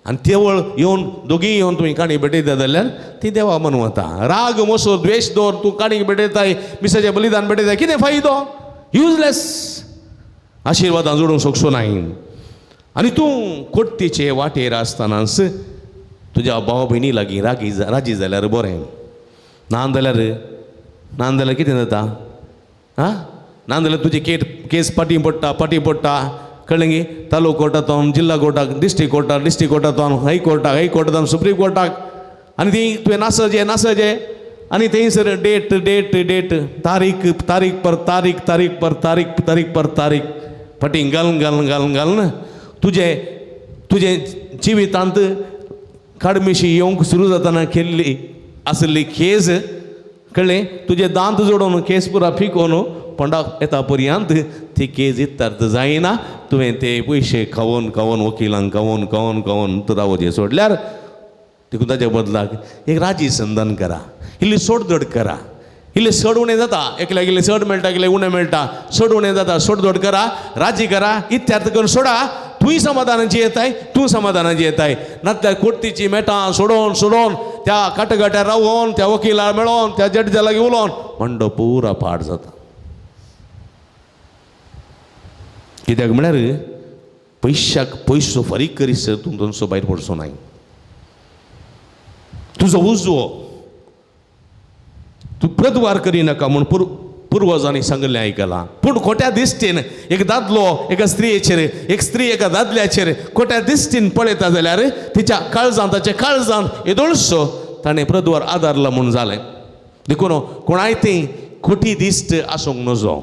आनी तेवळ येवन दोगीय येवन तुवें काणी भेटयता जाल्यार ती देवा मनवता राग मोसो द्वेश दवर तूं काणीक भेटयताय मिसाचें बलिदान भेटयताय कितें फायदो युजलेस आशिर्वादां जोडूंक शकचो नाय आनी तूं कोट्टेचे वाटेर आसतनाच तुज्या भाव भयणी लागीं राजी जाल्यार बरें नाजाल्यार कितें जाता नाजाल्यार तुजी केस पाटी पडटा कळ्ळें गे तालूक कोर्टांत जिल्हा कोर्टाक डिस्ट्रिक्ट कोर्टांत हायकोर्टांत सुप्रीम कोर्टाक आनी ती तुवें नासजे आनी थंयसर डेट तारीख पर तारीख फाटीं घालून तुजे जिवितांत काडमिशी येवंक सुरू जाताना केल्ली आसली केस कळ्ळें तुजे दांत जोडून केस पुरा फिकोवन पंडाक येता पर्यंत ती केस इत्तार्थ जायना तुवें ते पयशे खावून वकिलांक खावून रावोजे सोडल्यार देखून ताच्या बदलाक एक राजी संधान करा इल्ली सोडधड करा इल्ले चड उणें जाता एकल्याक इल्लें चड मेळटा एकल्याक उणें मेळटा चड उणें जाता सोड करा राजी करा इत्यार्थ करून सोडा तूंय समाधानाची येताय तूं समाधानाची येताय नातल्यार कोर्टीची मेटां सोडोन त्या काटगट्यार रावोन त्या वकिलाक मेळोन त्या जड्जा लागीं उलोवन मंडो पुरा पाड जाता कित्याक म्हळ्यार पयशाक पयसो फारीक करीसर तूं तांचो भायर पडचो नाय तुजो उजवो तूं प्रद्वार करिनाका म्हूण पुर्वजांनी सांगलें आयकलां पूण खोट्या दिश्टीन एक दादलो एका स्त्रियेचेर एक स्त्री एका दादल्याचेर खोट्या दिश्टीन पळयता जाल्यार तिच्या काळजांत ताच्या काळजांत येदोळसो ताणें प्रद्वार आदारला म्हूण जालें देखून कोणाय ती खोटी दिश्ट आसूंक नजो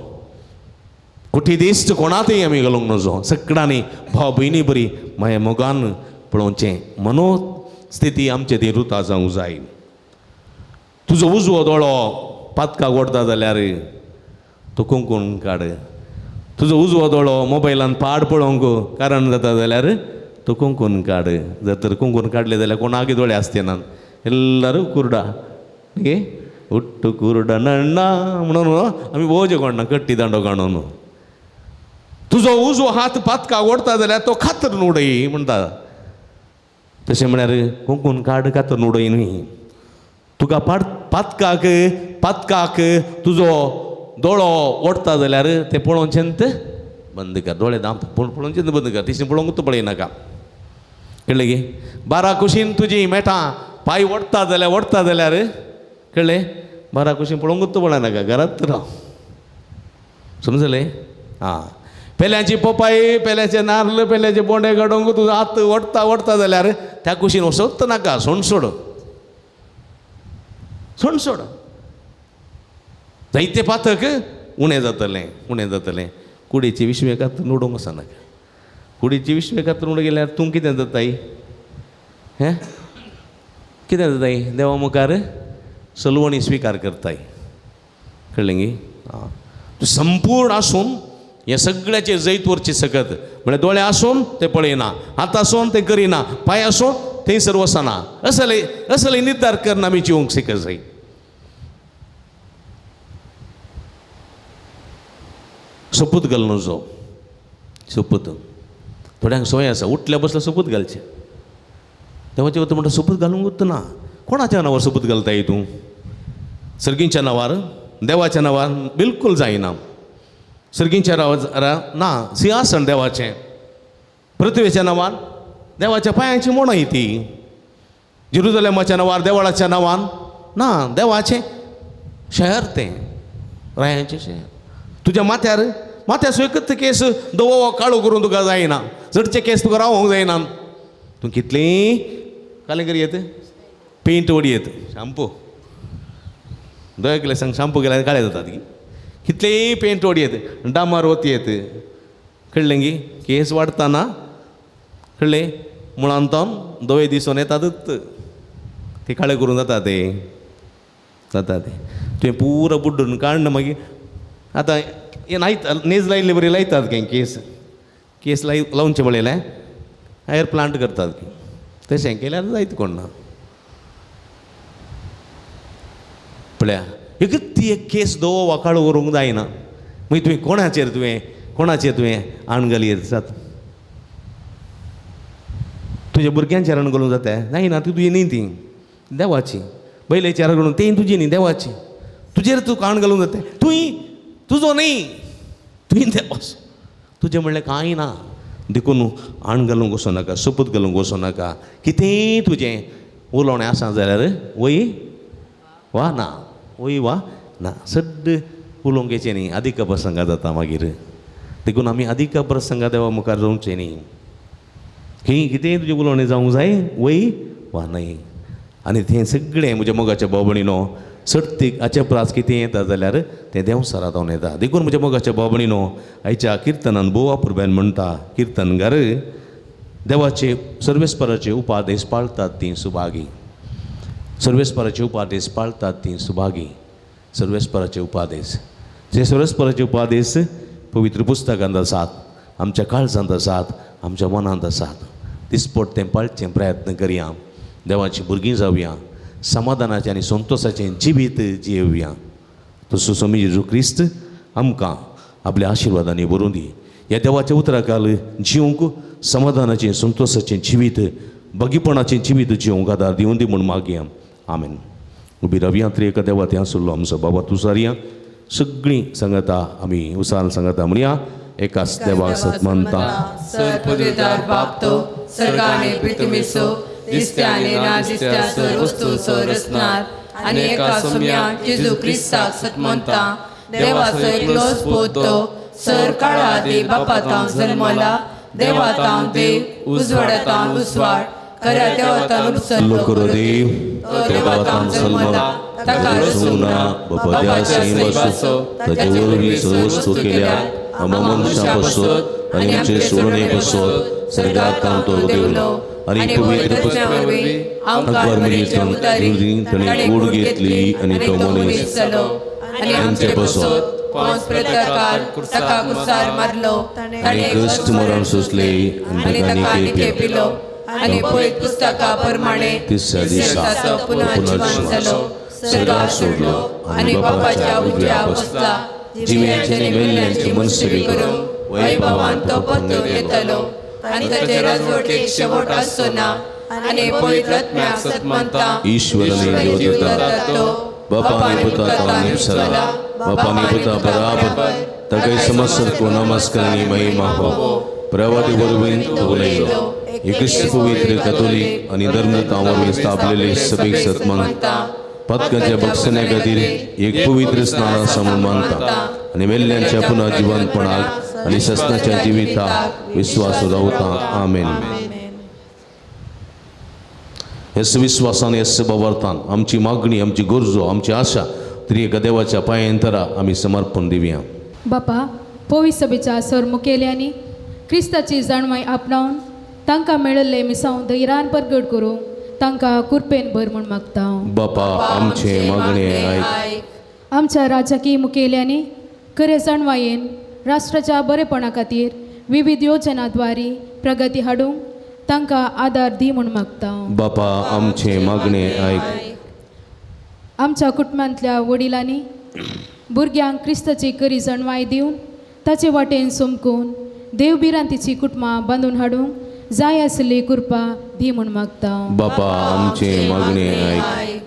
खोटी दिश्ट कोणातय आमी घालूंक नजो सगळ्यांनी भाव भयणी बरी माया मोगान पळोवचें मनोस्थिती आमचे ती रुता जावंक जाय तुजो उजवो दोळो पातकाक ओडता जाल्यार तो कुंकून काड तुजो उजवो दोळो मोबायलान पाड पळोवंक कारण जाता जाल्यार तो कुंकून काड जर तर कुंकून काडले जाल्यार कोणागे दोळे आसचे ना एल्लारू कुरडा गे उट्टू कुरडा नण्णा म्हणून आमी भोवचे कोणना कट्टी दांडो काडून तुजो उजवो हात पातकाक ओडता जाल्यार तो खातर उडय म्हणटा तशें म्हळ्यार कुंकून काड खातर उडय न्ही तुका पातकाक तुजो दोळो ओडता जाल्यार ते पळोवचेंत बंद कर दोळे दाम पळोवचेंत बंद कर तिसरी पळोवंक पळयनाका कळ्ळें गे 12 कुशीन तुजी मेटां पांय ओडता जाल्यार कळ्ळें 12 कुशीन पळोवंकूच पळयनाका घरांत राव समजलें हां पेल्याची पोपाय पेल्याचे नारळ पेल्याचे बोंडे काडूंक तुजो हात ओडता जाल्यार त्या कुशीन वचत नाका सोड जायते पातक उणें जातलें कुडीची विश्वे कातर उडोवंक वचनाका कुडीची विश्वे कातर उडोवंक गेल्यार तूं कितें जाताय हें कितें जाताय देवा मुखार सलवणी स्विकार करताय कळ्ळें गे आं तूं संपूर्ण आसून हे सगळ्याचे जैत वरचे सकत म्हळ्यार दोळे आसून ते पळयना हात आसून ते करिना पांय आसून थंयसर वचना असले निर्धार करून आमी जिवंक शिकत जाय सोपूत घाल नजो सोपूत थोड्यांक संवय आसा उठल्या बसल्या सोपूत घालचें देवाचें वता म्हणटा सोपूत घालूंक वता ना कोणाच्या नांवार सोपूत घालताय तूं सर्गींच्या नांवार देवाच्या नांवार बिलकूल जायना सर्गींच्या ना सिंहासन देवाचें पृथ्वेच्या नांवान देवाच्या पांयाची मोणाय ती जेरुजलेमाच्या नांवार देवळाच्या नांवान ना देवाचें शहर तें रायांचें शहर तुज्या माथ्यार एकच केस दवो काळो करून तुका जायना चडचे केस तुका रावोंक जायना तूं कितलीं कालें करियेत पेंट ओडयेत शाम्पू दया केल्यार सांग शाम्पू केल्यार काळे जातात कितलेंय पेंट ओडयेत डामार वतयेत कळ्ळें गी केस वाडटाना कळ्ळें मुळांतोन दोळे दिसून येतातच ते काळे करून जाता तुवें पुरो बुड्डून काडना मागीर आतां हे लायता नेज लायिल्ले बरी लायतात केस लावचे पळयलें हेअर प्लांट करतात तशें केल्यार जायत कोण ना पळया एकच ती एक केस दवो वाकाळो करूंक जायना मागीर कोणाचेर तुवें आण घालयत जाता तुज्या भुरग्यांचेर आण घालूंक जाता जायना ती तुजी न्ही ती देवाची बैलेचेर घालून तें तुजी न्ही देवाची तुजेर तूं आण घालूंक जाता तुजो न्ही तुवें देवाचो तुजें म्हणलें कांय ना देखून आण घालूंक वचूं नाका सोपूत घालूंक वचूं नाका कितेंय तुजें उलोवणें आसा जाल्यार वय वा ना सड्ड उलोवंक येचें न्ही अधिक प्रसंगा जाता मागीर देखून आमी अधिक प्रसंगा देवा मुखार जावचें न्ही खंय कितेंय तुजें उलोवणें जावंक जाय वय वा न्हय आनी तें सगळें म्हज्या मोगाच्या भावभयणीनो सत्तीक हाचे प्रास कितें येता जाल्यार तें देंवसरांतून येता देखून म्हज्या मोगाच्या भावभयणीनो आयच्या किर्तनान बोवा पुरब्यान म्हणटा किर्तनकार देवाचे सर्वेस्पराचे उपादेश पाळतात तीं सुभागी सर्वेस्पराचे उपादेश पाळतात तीं सुभागी सर्वेस्पराचे उपादेश जे सर्वेस्पराचे उपादेश पवित्र पुस्तकांत आसात आमच्या काळजांत आसात आमच्या मनांत आसात दिसपट तें पाळचें प्रयत्न करया देवाची भुरगीं जावया समाधानाचें आनी संतोशाचें जिवीत जियेवया तसो स्वामी जेजू क्रिस्त आमकां आपल्या आशिर्वादांनी भरून दी. ह्या देवाच्या उतराकाल जिवंक समाधानाचें संतोशाचें जिवीत बगीपणाचें जिवीत जिवंक आदार दिवन दी म्हूण मागया. आमेन. उबी रावया तरी एका देवा त्या आसलो आमचो बाबा तुसारया. सगळीं सांगाता आमी उसाल सांगाता म्हणया एकाच देवाक सत मानता. सर पदवीदार बापतो सर्गाने पृथ्वीसो दिसत्या आनी ना दिसत्या सर वस्तू सर असणार आनी एका सोम्या जेजू क्रिस्ताक सत म्हणटा देवाचो एकलो स्पोतो सर काळा आदी बापातां जल्मला देवातां देव उजवाडातां उजवाड खऱ्या देवातां उपसल्लो लोकर देव देवातां जल्मला ताका रसूना बापाच्या सैम बसो ताचे वरवीं वस्तू केल्या आमा मनशा बसत आनी आमचे सोडणे बसत सर्गाक तो देवलो आनी पवित्र पुस्तकावरवी आमकां मरीचें उतारी ताणें कूड घेतली आनी तो मनीस जालो आनी आमचे बसत कोंस प्रताकार ताका कुसार मारलो ताणें कश्ट मरण सोंसले आनी ताका निके पिलो आनी पवित्र पुस्तका प्रमाणे तिसऱ्या दिसा पुनर्जीवन जालो सर्गाक सोडलो आनी बापाच्या उजव्या बसला जिव्यांचे आनी मेल्ल्यांची मनसुबी करून वैभवान तो परतो येतलो आनी ताचे राजवटीक शेवट आसचो ना आनी पवित्र आत्म्याक सत म्हणटा ईश्वराने देवदत्ता तो बापाने पुता निपसला बापाने पुता बराबर ताका समस्त को नमस्कार महिमा हो प्रवादी वरवीं उलयलो क्रिस्त पवित्र कॅथोलिक आनी धर्मतावरवीं स्थापलेले सभेक सत मानता. पदकाच्या बक्षण्या खातीर एक पवित्र स्नान समूह मानता आनी मेल्ल्यांच्या पुन्हा जिवंतपणाक आनी सस्नाच्या जिविताक विश्वास रावता. आमेन. हेस विश्वासान हेस बावर्तान आमची मागणी आमची गरजो आमची आशा तरी एका देवाच्या पांयांतरा आमी समर्पण दिवया. बापा पवित्र सभेच्या सर मुखेल्यांनी क्रिस्ताची जाणवाय आपणावन तांकां मेळिल्ले मिसांव धैर्यान परगट करूंक तांकां कुरपेन भर म्हूण मागता. बापा आमचे मागणे आयक. आमच्या राजकीय मुखेल्यांनी खरे जाणवायेन राष्ट्राच्या बरेपणा खातीर विविध योजनाद्वारे प्रगती हाडूंक तांकां आदार दी म्हूण मागता. बापा आमचे मागणे आयक. आमच्या कुटुंबांतल्या वडिलांनी भुरग्यांक क्रिस्ताची खरी जाणवाय दिवन ताचे वाटेन सोमकून देवबिरांतीची कुटुंबां बांदून हाडूंक जाय आसली कृपा दी म्हूण मागता. बापा आमचे मागणे आयक.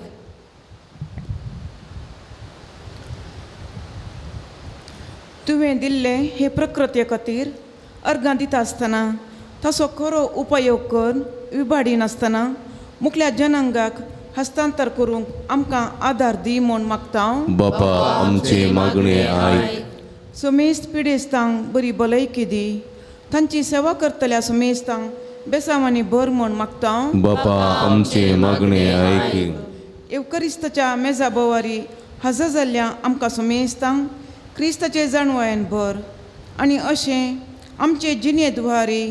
तुवें दिल्ले हे प्रकृती खातीर अर्गां दिता आसतना ताचो खरो उपयोग करून विबाडी नासतना मुखल्या जनांगाक हस्तांतर करूंक आमकां आदार दी म्हूण मागता. बापा आमचे मागणे आयक. समेस्त पिडेस्तांक बरी भलायकी दी तांची सेवा करतल्या समेस्तांक बेसांवांनी भर म्हूण मागता. बापा आमचे मागणे आयक. एवकरिस्ताच्या मेजा बोवारी हजर जाल्ल्या आमकां समेस्तांक क्रिस्ताचे जाणवायेन भर आनी अशें आमचे जिणे द्वारे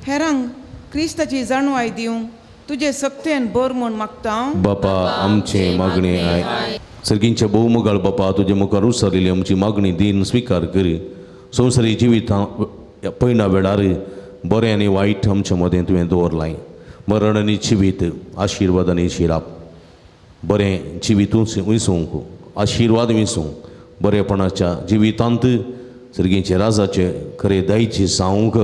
हेरांक क्रिस्ताची जाणवाय दिवंक तुजे सक्तेन भर म्हूण मागता. बापा आमचे मागणे आयक. सर्गींच्या बहुमोगाळ बापा तुजे मुखार उसरलेली आमची मागणी दिन स्विकार कर. संवसारी जिवितां पयल्या वेळार बरें आनी वायट आमच्या मदें तुवें दवरलां. मरण आनी जिवीत आशिर्वाद आनी शिराप बरें जिवीत विसूंक आशिर्वाद विसूंक बरेपणाच्या जिवितांत सर्गींचे राजाचे खरे दयेची जावंक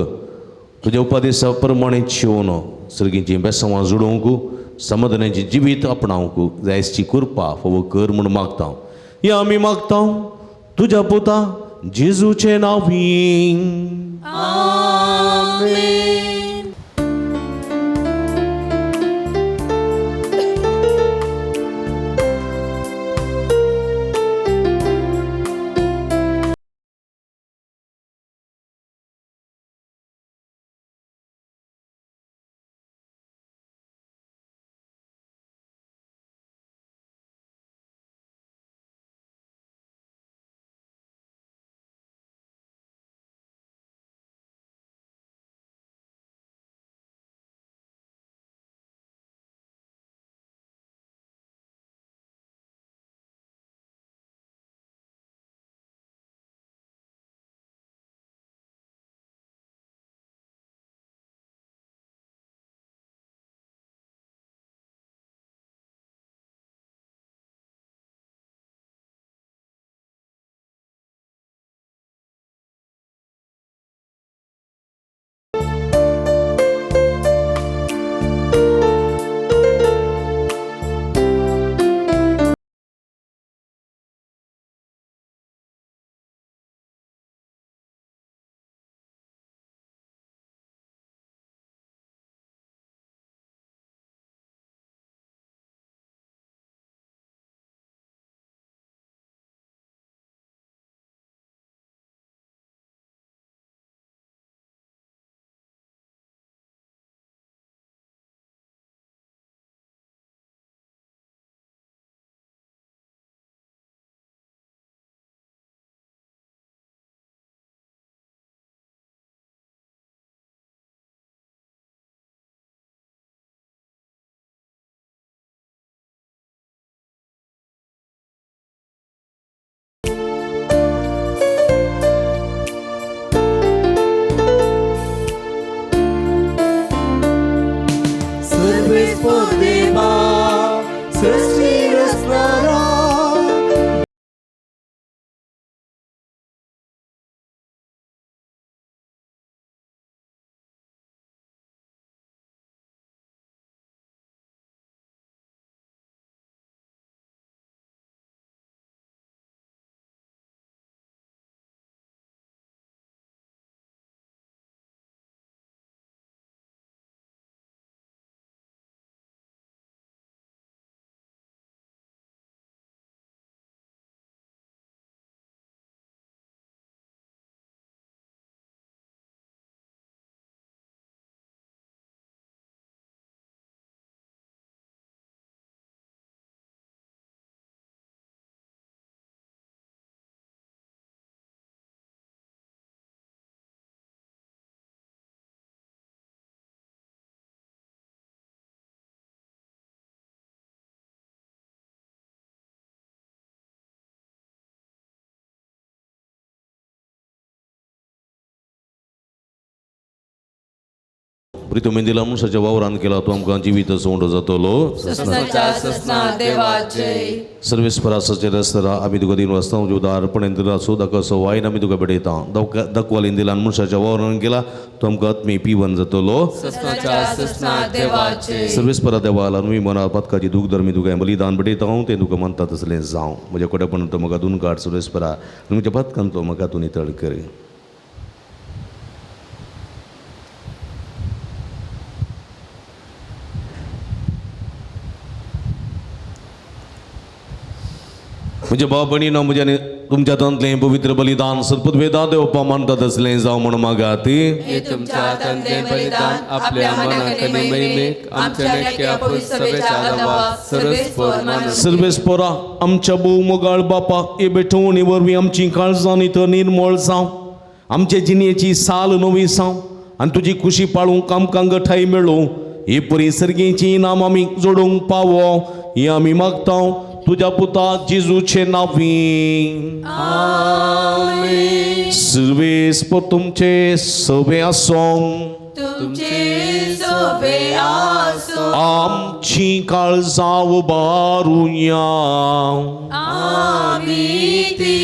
तुज्या उपदेशा प्रमाणे जिवन सर्गींची बेसांवां जोडोवंक समाधानाची जिवीत आपणावंक जायची कृपा फावो कर म्हूण मागता. हे आमी मागता तुज्या पुता जेजूचे नांवीं. आमेन. देवा सृष्टी रचणारा प्रितुमेंदिला मनशाच्या वावरान केला तो आमकां जिवीत सोंड जातलो ससनाच्या ससना देवाचे सर्वेस्परा सचेरस्तरा आमी तुका दिन वाचता उदार अर्पणेंद्रा सो दाखो वायन आमी तुका बेडयता दकवालिंदिलान मनशाच्या वावरान केला तो आमकां आत्मी पिवन जातलो ससनाच्या ससना देवाचे सर्वेस्परा देवाला नुई मना पातकाची दूख धर्मी तुका बलिदान बेडयता हांव तें तुका मानता तसलें जावं म्हज्या कोड्यापण तो म्हाका धुन काड सर्वेस्परा तुमच्या पातकान तो म्हाका तूं नितळ कर म्हणजे बाबणीनं म्हणजे तुमच्या तंतलें पवित्र बलिदान सदपूत वेदा देवपा मानता तसलें जावं म्हण मागाती हे तुमच्या तंदे बलिदान आपल्या मनाकने महिमेक आमच्या नेटक्या पवित्र सभेच्या आदावा सर्वेस्पर मानून सर्वेस्परा आमच्या भोव मोगाळ बापा हे बेठवणी वरवीं आमची काळजां तर निर्मळ जावं आमचे जिणेची साल नवी जावं आनी तुजी खुशी पाळूंक आमकां गठाय मेळो हे परिसर्गेची इनाम आमी जोडूंक पावो हे आमी मागता तुझ्या पुता जेजूचे नावी सर्वेस्पर तुमचे सवे आसों तुमचे सोबे आसो आमची काळजां उबारुया आमी ती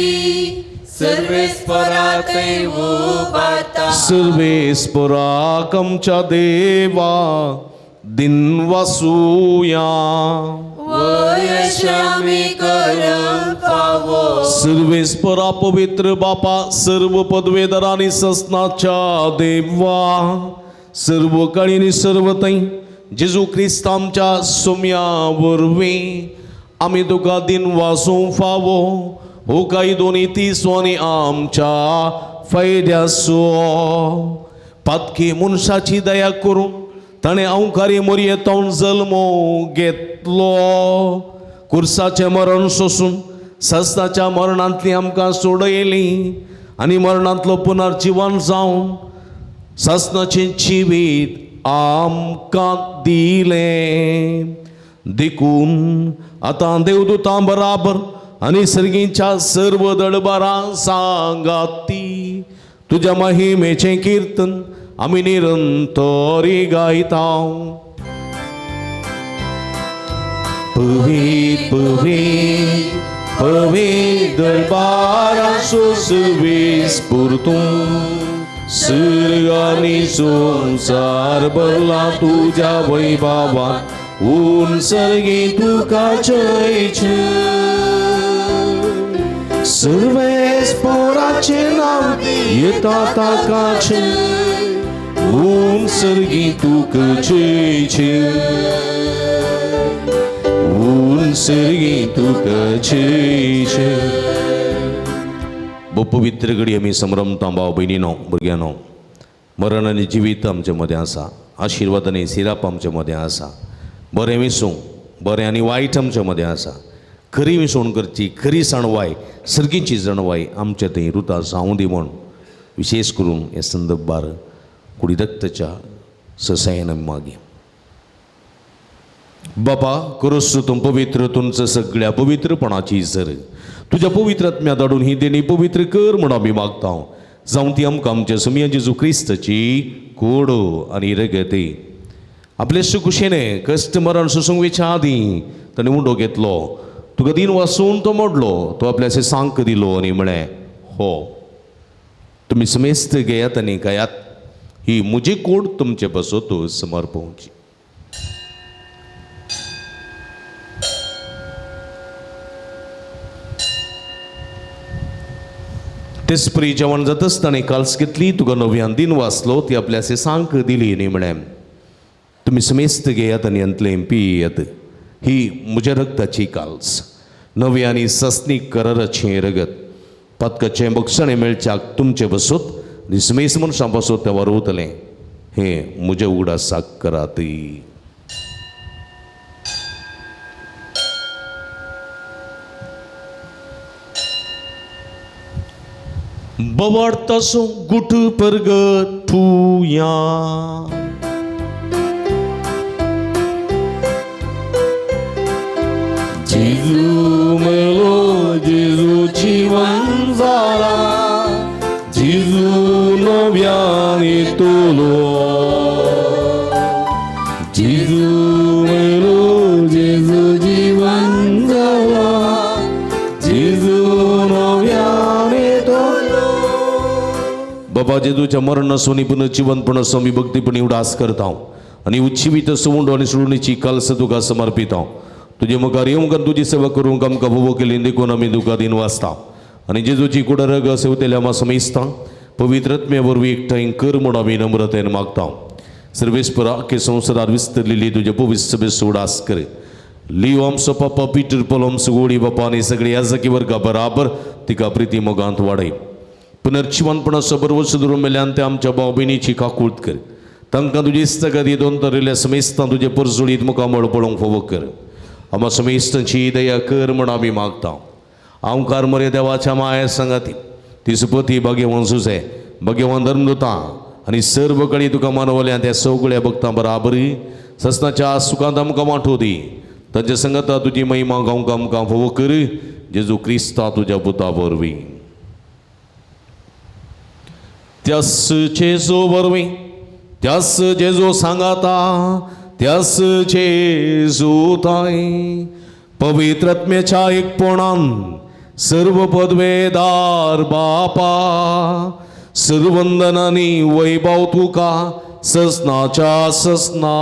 सर्वेस्पराकय उबारता सर्वेस्पराक आमच्या देवा दिन वासूया वयशामी करून पावो सर्वेस्परा पवित्र बापा सर्व पदवेदरांनी ससनाच्या देवा सर्व काळीनी सर्वतय जेजू क्रिस्त आमच्या सोम्या वरवीं आमी तुका दिन वासूंक फावो हो काही दोन्ही तिसवांनी आमच्या फायद्याचो पातकी मनशाची दया करून ताणें अवकारी मोरयेतावन जल्मो घेतलो कुर्साचें मरण सोसून सस्ताच्या मरणांतली आमकां सोडयली आनी मरणांतलो पुनर्जीवन जावन सस्नाचें जिवीत आमकां दिलें देखून आतां देवदूतां बराबर आनी सर्गीच्या सर्व दळबारां सांगाती तुज्या महिमेचें कीर्तन आमी निरंतरी गायता पवित्र पवित्र पवित्र दरबारा सर्वेस्पर तूं सर्ग आनी संसार भरला तुज्या वैभवान ऊन सर्गी तुका जय सर्वेस्पराचे नाव येता ताकाचे ऊन सर्गी तुका जय ऊन सर्गी तुका जय बो पवित्र घडी आमी संभ्रमता भाव भयणीनो भुरग्यानो मरण आनी जिवीत आमचे मदें आसा आशिर्वाद आनी सिराप आमचे मदें आसा बरें विसूं बरें आनी वायट आमचे मदें आसा खरी विसवण करची खरी जाणवाय सर्गीची जाणवाय आमच्या थंय रुता जावं दी म्हूण विशेश करून हे संदर्भार कुडीदत्तच्या ससायन आमी मागया बापा करोस तूं पवित्र तुमचं सगळ्या पवित्रपणाची सर तुज्या पवित्रात्म्या धाडून ही देणी पवित्र कर म्हूण आमी मागता जावं ती आमकां आमच्या सुमया जेजू क्रिस्ताची कोडो आनी रगते आपले सुकुशेने कष्ट मरण सुसंगीच्या आधी ताणें उंडो घेतलो. तुका दिन वाचून तो मोडलो. तो आपल्याचे सांक दिलो आनी म्हणे हो तुम्ही समेस्त घेयात आनी खायात. ही म्हजी कूड तुमचे बसत समर्पवची. तेच परी जेवण जातच ताणें काल्स घेतली. तुका नव्यान दिन वाचलो. ती आपल्याचे सांक दिली आनी म्हणे तुम्ही समेस्त घेयात आनी अंतले पियेत. ही म्हज्या रगताची काल्स नवे आनी सस्नीक कराराचें रगत. पदकाचें बक्षणें मेळच्याक तुमचे बसत आनी समेस्त मनशां बसत ते वरवतलें. हे म्हज्या उगडासाक करात. बवाडतासो गुट परगटुया. जेजू मेलो जेजू जीवन जाला. जेजू नव्यान येतलो. जेजू मेलो जेजू जीवन जाला. जेजू नव्यान येतलो. बाबा जेजूच्या मरण सोनी पुनर्जीवनपण स्वामी भक्तीपणी उडास करता आणि उच्छिवित सवंड आणि सोडणीची काल्स तुका समर्पिता. तुझे मुखार येवंक तुजी सेवा करूंक आमकां भोव केली देखून आमी तुका दिन वाचता आनी जेजूची कुडरग सेवतेल्या आमी समेजता. पवित्रत्मे वरवीं एकठांय कर म्हूण आमी नम्रतेन मागता. सर्वेस्परा के संवसारार विस्तरलेली तुजे पवित्र सभेचो उडास कर. लिव आमचो पापा पिटर पॉल आमचो गोडी बापा आनी सगळी याजकी वर्गा बराबर तिका प्रिती मोगांत वाडय. पुनर्जीवनपणाचो बरवस धरून मेल्यान ते आमच्या भाव भयणीची काकूळट कर. तांकां तुजी इस्तगात येदोन तरिल्ल्या समेस्तां तुजे परजुळीत मुखामळ पळोवंक फोव कर. आम्हा समेस्तांची दया कर म्हूण आमी मागता. ओंकार मरे देवाच्या माये संगाती तिसपती भाग्यवान सुजे भाग्यवान धर्मदूता आनी सर्व कळी तुका मानवल्या त्या सगळ्या भक्तां बराबरी ससनाच्या सुखांत आमकां वांटो दी. तांच्या संगता तुजी महिमा गावंक आमकां फोव कर. जेजू क्रिस्ता तुज्या पुता वरवीं. त्यास जेजू वरवीं त्यास जेजू सांगाता त्यास जेजू ताय पवित्रत्म्याच्या एकपणान सर्व पदवेदार बापा सर्वंदनांनी वैभव तुका ससनाच्या ससना.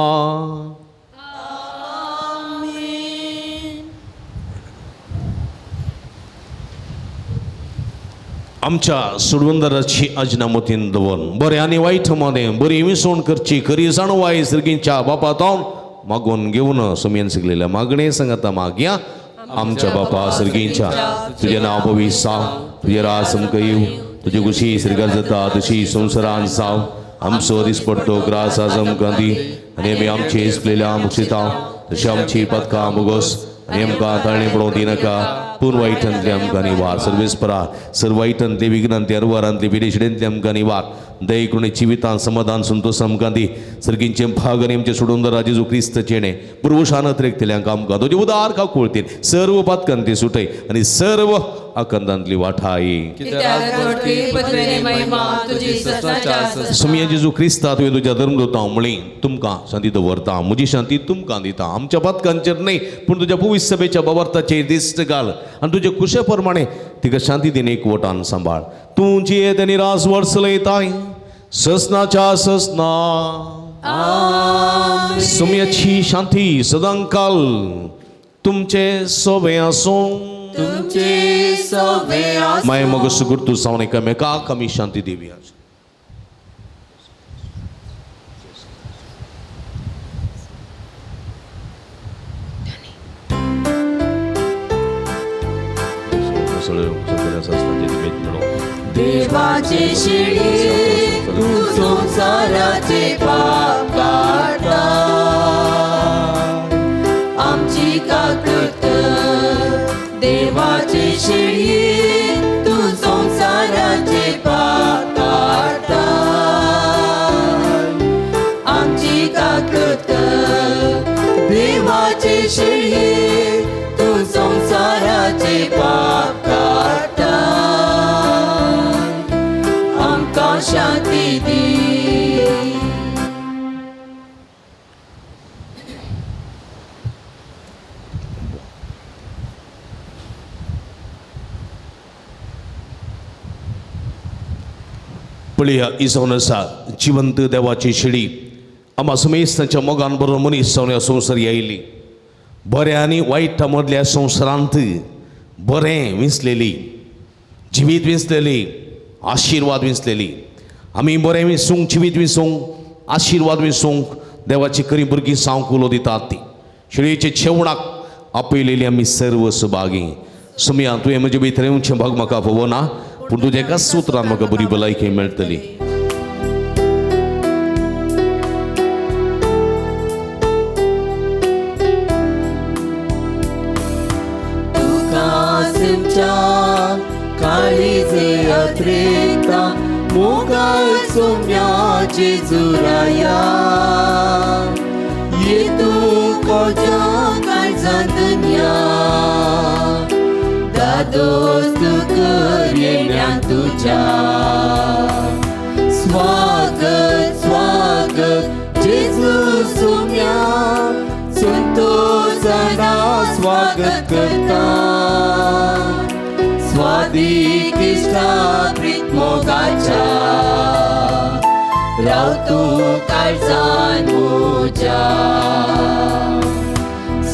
आमच्या सुडवंदराची अजनामतीन दवन बरे आनी वाईट मध्ये बरी विसवण करची खरी जाणवाय सर्गींच्या बापा तावन मागून घेऊन सोम्यान शिकलेल्या मागणे सांगता मागया. आमच्या बापा सर्गींच्या तुझे नाव पवित्र साव तुझे राज समक येऊ तुझी कुशी श्रीगार जाता तशी संवसारान साव आमचो दिसपडतो ग्रास आमकां दी आनी आमी आमची इसलेल्या मुक्षिता तशी आमची पदकां मुगोस आनी आमकां ताळणी पडोवंक दिनाका. पूण वायटांतले आमकां निवार सर्वेस्परा सर्व वायटांतले विघ्नांतले अरवारांतले पिडेशिडेंतले आमकां निवार. दय करून जिवितांत समाधान संतोष आमकां दी. सर्गींचे भाग आनी आमचे सोडून जेजू क्रिस्त चेणे पुरुशानत रेखतल्यांक आमकां तुजे उदार का कोळतीन सर्व पातकांत ती सुटय आनी सर्व आकंदांतली वाठाय. सुमिया जेजू क्रिस्ता तुवें तुज्या धर्मदूतां म्हळी तुमकां शांती दवरता. म्हजी शांती तुमकां दिता. आमच्या पातकांचेर न्हय पूण तुज्या पवित्र सभेच्या बाबर्थाचेर दिश्ट घाल आनी तुजे कुशे प्रमाणे तिका शांती दिन एकवटान सांबाळ. तूं जियेत आनी रास वर्सलयताय ससनाच्या ससना. सुमयाची शांती सदांकाल तुमचे सोबे आसूं. माय मग सुगुर्तू सावन एकामेकाक आमी शांती दिवया. देवाचे शिडी तू संसाराचे पाप काढता. आमची काकूळट देवाचे शिडी तू संसाराचे पाप काढता. आमची काकूळट देवाचे शिडी तू संसाराचे पाप काढता. शांती दी. पळया इजावन आसा जिवंत देवाची शिडी आम्हा समेस्तांच्या मोगान बरोबर मनीस जावन ह्या संवसारी आयली बऱ्या आनी वायटा मदल्या संवसारांत बरें विंचलेली जिवीत विंचलेली आशिर्वाद विंचलेली आमी बरें विंसूंक जिवीत विंसूंक आशिर्वाद विंसूंक देवाची खरी भुरगीं जावंक उलो दितात ती शिडयेच्या जेवणाक आपयलेली आमी सर्व सुभागी सुमया तुवें म्हजे भितर येवचें भाग म्हाका फोव ना पूण तुज्या एकाच सुत्रान म्हाका बरी भलायकी मेळटली काळीजे अत्रेता मोगाळ सोम्याचे जुराया ये तू कोजा काळजांतन्या दादोस्त कर येण्या तुझ्या स्वागत स्वागत जेजू सोम्या संतोषाना स्वागत करता स्वादिक इष्टा प्रीत मोगाच्या राव तू काळजान मोजा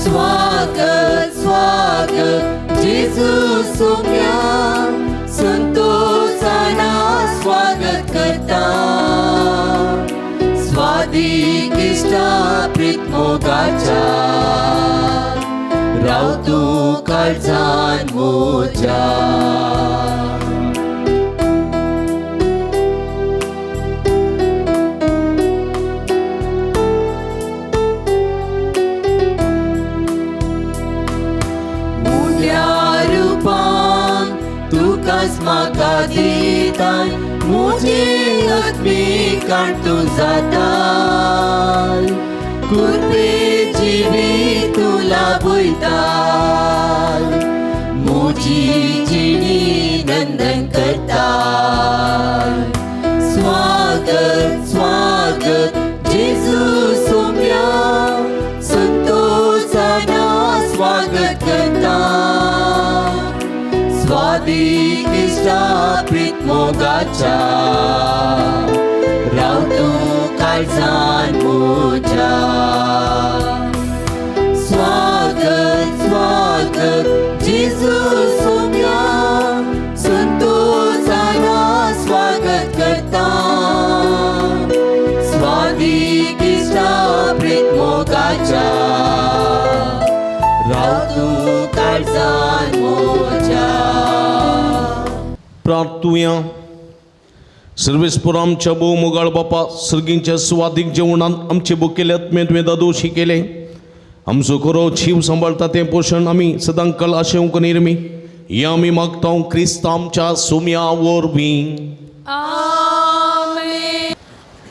स्वागत स्वागत जेजू सोम्या संतोषाना स्वागत करता स्वादिक इष्टा प्रीत मोगाच्या राव तू काळजान मोजा म्हाका दिताय म्हजे आत्मी कांटू जाता कुर्बे जिवी तुला भुयता म्हजी जिणी नंदन करता स्वागत स्वागत जेजू सोम्या संतोषाना स्वागत करता स्वादिक इष्टा प्रीत मोगाच्या राव तू काळजान मोजा स्वागत स्वागत जेजू सोम्या संतोषाना स्वागत करता स्वादिक इष्टा प्रीत मोगाच्या राव तू काळजान मोजा प्रार्थुया सर्वेस्पर आमच्या भोव मोगाळ बापा सर्गींच्या स्वादीक जेवणान आमचे भुकेले आत्मेंत वेदादोशी केले आमचो खरो जीव सांबाळटा तें पोशण आमी सदांकाळ आशेवंक निर्मी हे आमी मागता क्रिस्त आमच्या सोम्या वरवीं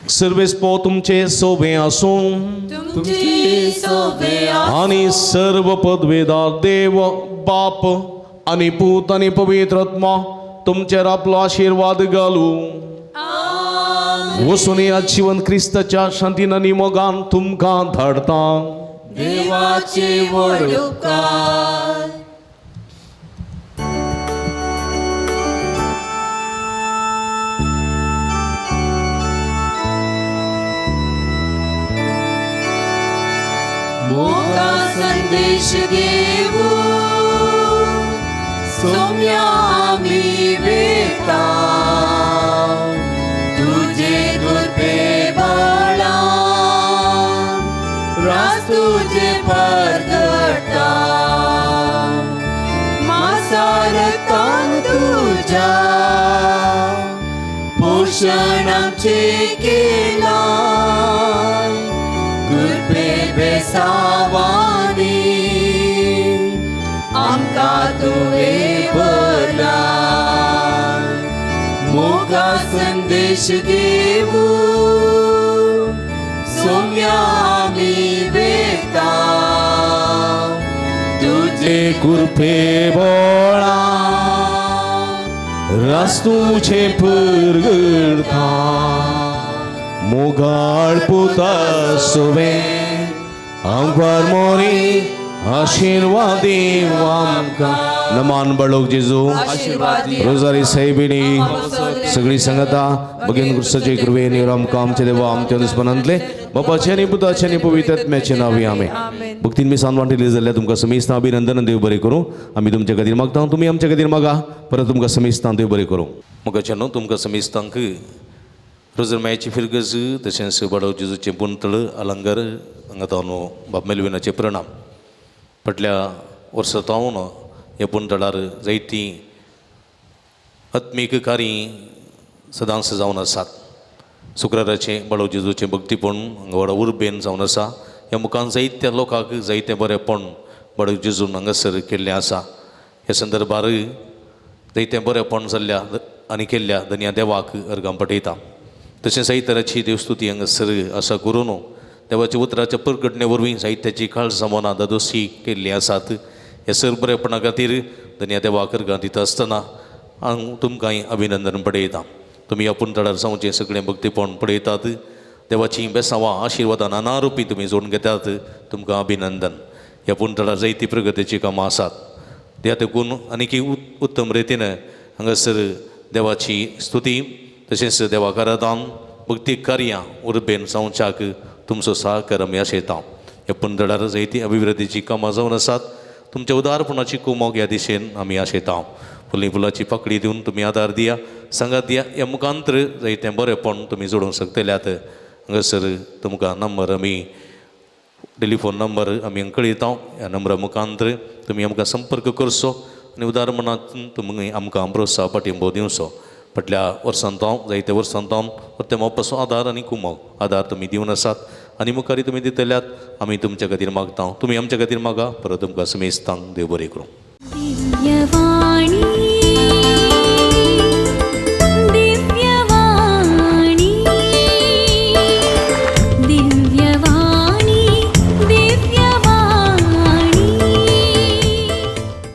सर्वेस्पर तुमचे सोबे आसूं आनी सर्व पदवेदार देव बाप आनी पूत आनी पवित्र आत्मा तुमचेर आपलो आशीर्वाद घालू वचून ह्या जीवन क्रिस्ताच्या शांतीन आनी मोगान तुमकां धाडता देवाचे व्हड उपकार मोगा संदेश घेऊ सोम्या आमी वेता तुझे गुरबे बाळा रास तुझे परगटा मासारतान तुझ्या पोषण आमचे केला गुरबे बेसावानी आमकां तुवें भरला मोगा संदेश घेऊ सोम्या आमी वेता तुझे कृपे बोळा रास्तूचे परगडता मोगाळ पुता सोबे आमकां मोरी आशीर्वाद दीव आमकां नमान बळोक जेजू रोजारी साहेबिणी सगळी संगता भगीन क्रिस्ताचे कृपेन आमकां आमचे देवा आमच्या दुस्मनांतले बापाचे आनी पुताचे आनी पवित्र आत्म्याचे नांवी आमेन. भक्तीन मी सान वांटिल्ली जाल्यार तुमकां समेस्तां अभिनंदन देव बरें करूं. आमी तुमच्या खातीर मागता तुमी आमच्या खातीर मागा परत तुमकां समेस्तां देव बरें करूं. मोगाचे न्हू तुमकां समेस्तांक रोजर मायाची फिरगज तशेंच बडो जेजूचे पुंतळ अलंगर हांगा न्हू बाब मेलविनाचे प्रणाम. फाटल्या वर्सांतावन ह्या पुंतळार जायतीं आत्मीक कार्य सदांच जावन आसात. शुक्राराचे बडो जेजूचे भक्तीपण हांगा व्हडा उर्बेन जावन आसा. ह्या मुखान जायत्या लोकांक जायतें बरेंपण बडो जेजून हांगासर केल्लें आसा. ह्या संदर्भार जायतें बरेंपण जाल्ल्या आनी केल्ल्या धन्या देवाक अर्गां पठयता. तशेंच जायते तरांची देवस्तुती हांगासर आसा करून देवाच्या उतराच्या प्रकटणे वरवीं जायत्याची काळजां मनां दादोशी केल्लीं आसात. ह्या सर बरेपणा खातीर धन्या देवाक अर्गां दिता आसतना हांव तुमकांय अभिनंदन पळयतां. तुमी ह्या पुंतळार जावचें सगळें भक्तीपण पळयतात. देवाची बेसांवां आशिर्वादां नानारुपी तुमी जोडून घेतात. तुमकां अभिनंदन. ह्या पुंतळार जायतीं प्रगतीची कामां आसात. त्या देखून आनीक उत्तम रितीन हांगासर देवाची स्तुती तशेंच देवाक आराधन भक्ती कार्यां उर्बेन जावच्याक तुमचो सहकार आमी आशेता. ह्या पुंतळार जायतीं अभिवृद्धीची कामां जावन आसात. तुमच्या उदारपणाची कुमोग ह्या दिशेन आमी आशेता. फुली फुलाची पाकळी दिवन तुमी आदार दिया सांगात दिया. ह्या मुखांतर जायतें बरेंपण तुमी जोडूंक शकतल्यात. हांगासर तुमकां नंबर आमी टेलिफोन नंबर आमी हांगा कळयता. ह्या नंबरा मुखांतर तुमी आमकां संपर्क करचो आनी उदार मनांतून तुमी आमकां प्रोत्साह पाठिंबो दिवचो. फाटल्या वर्सांतावन जायत्या वर्सांतावन तेव्हा पासून आदार आनी कुमोग आदार तुमी दिवन आसात आनी मुखारी तुमी दितल्यात. आमी तुमच्या खातीर मागता. तुमी आमच्या खातीर मागा परत तुमकां समेस्तांक देव बरें करूं.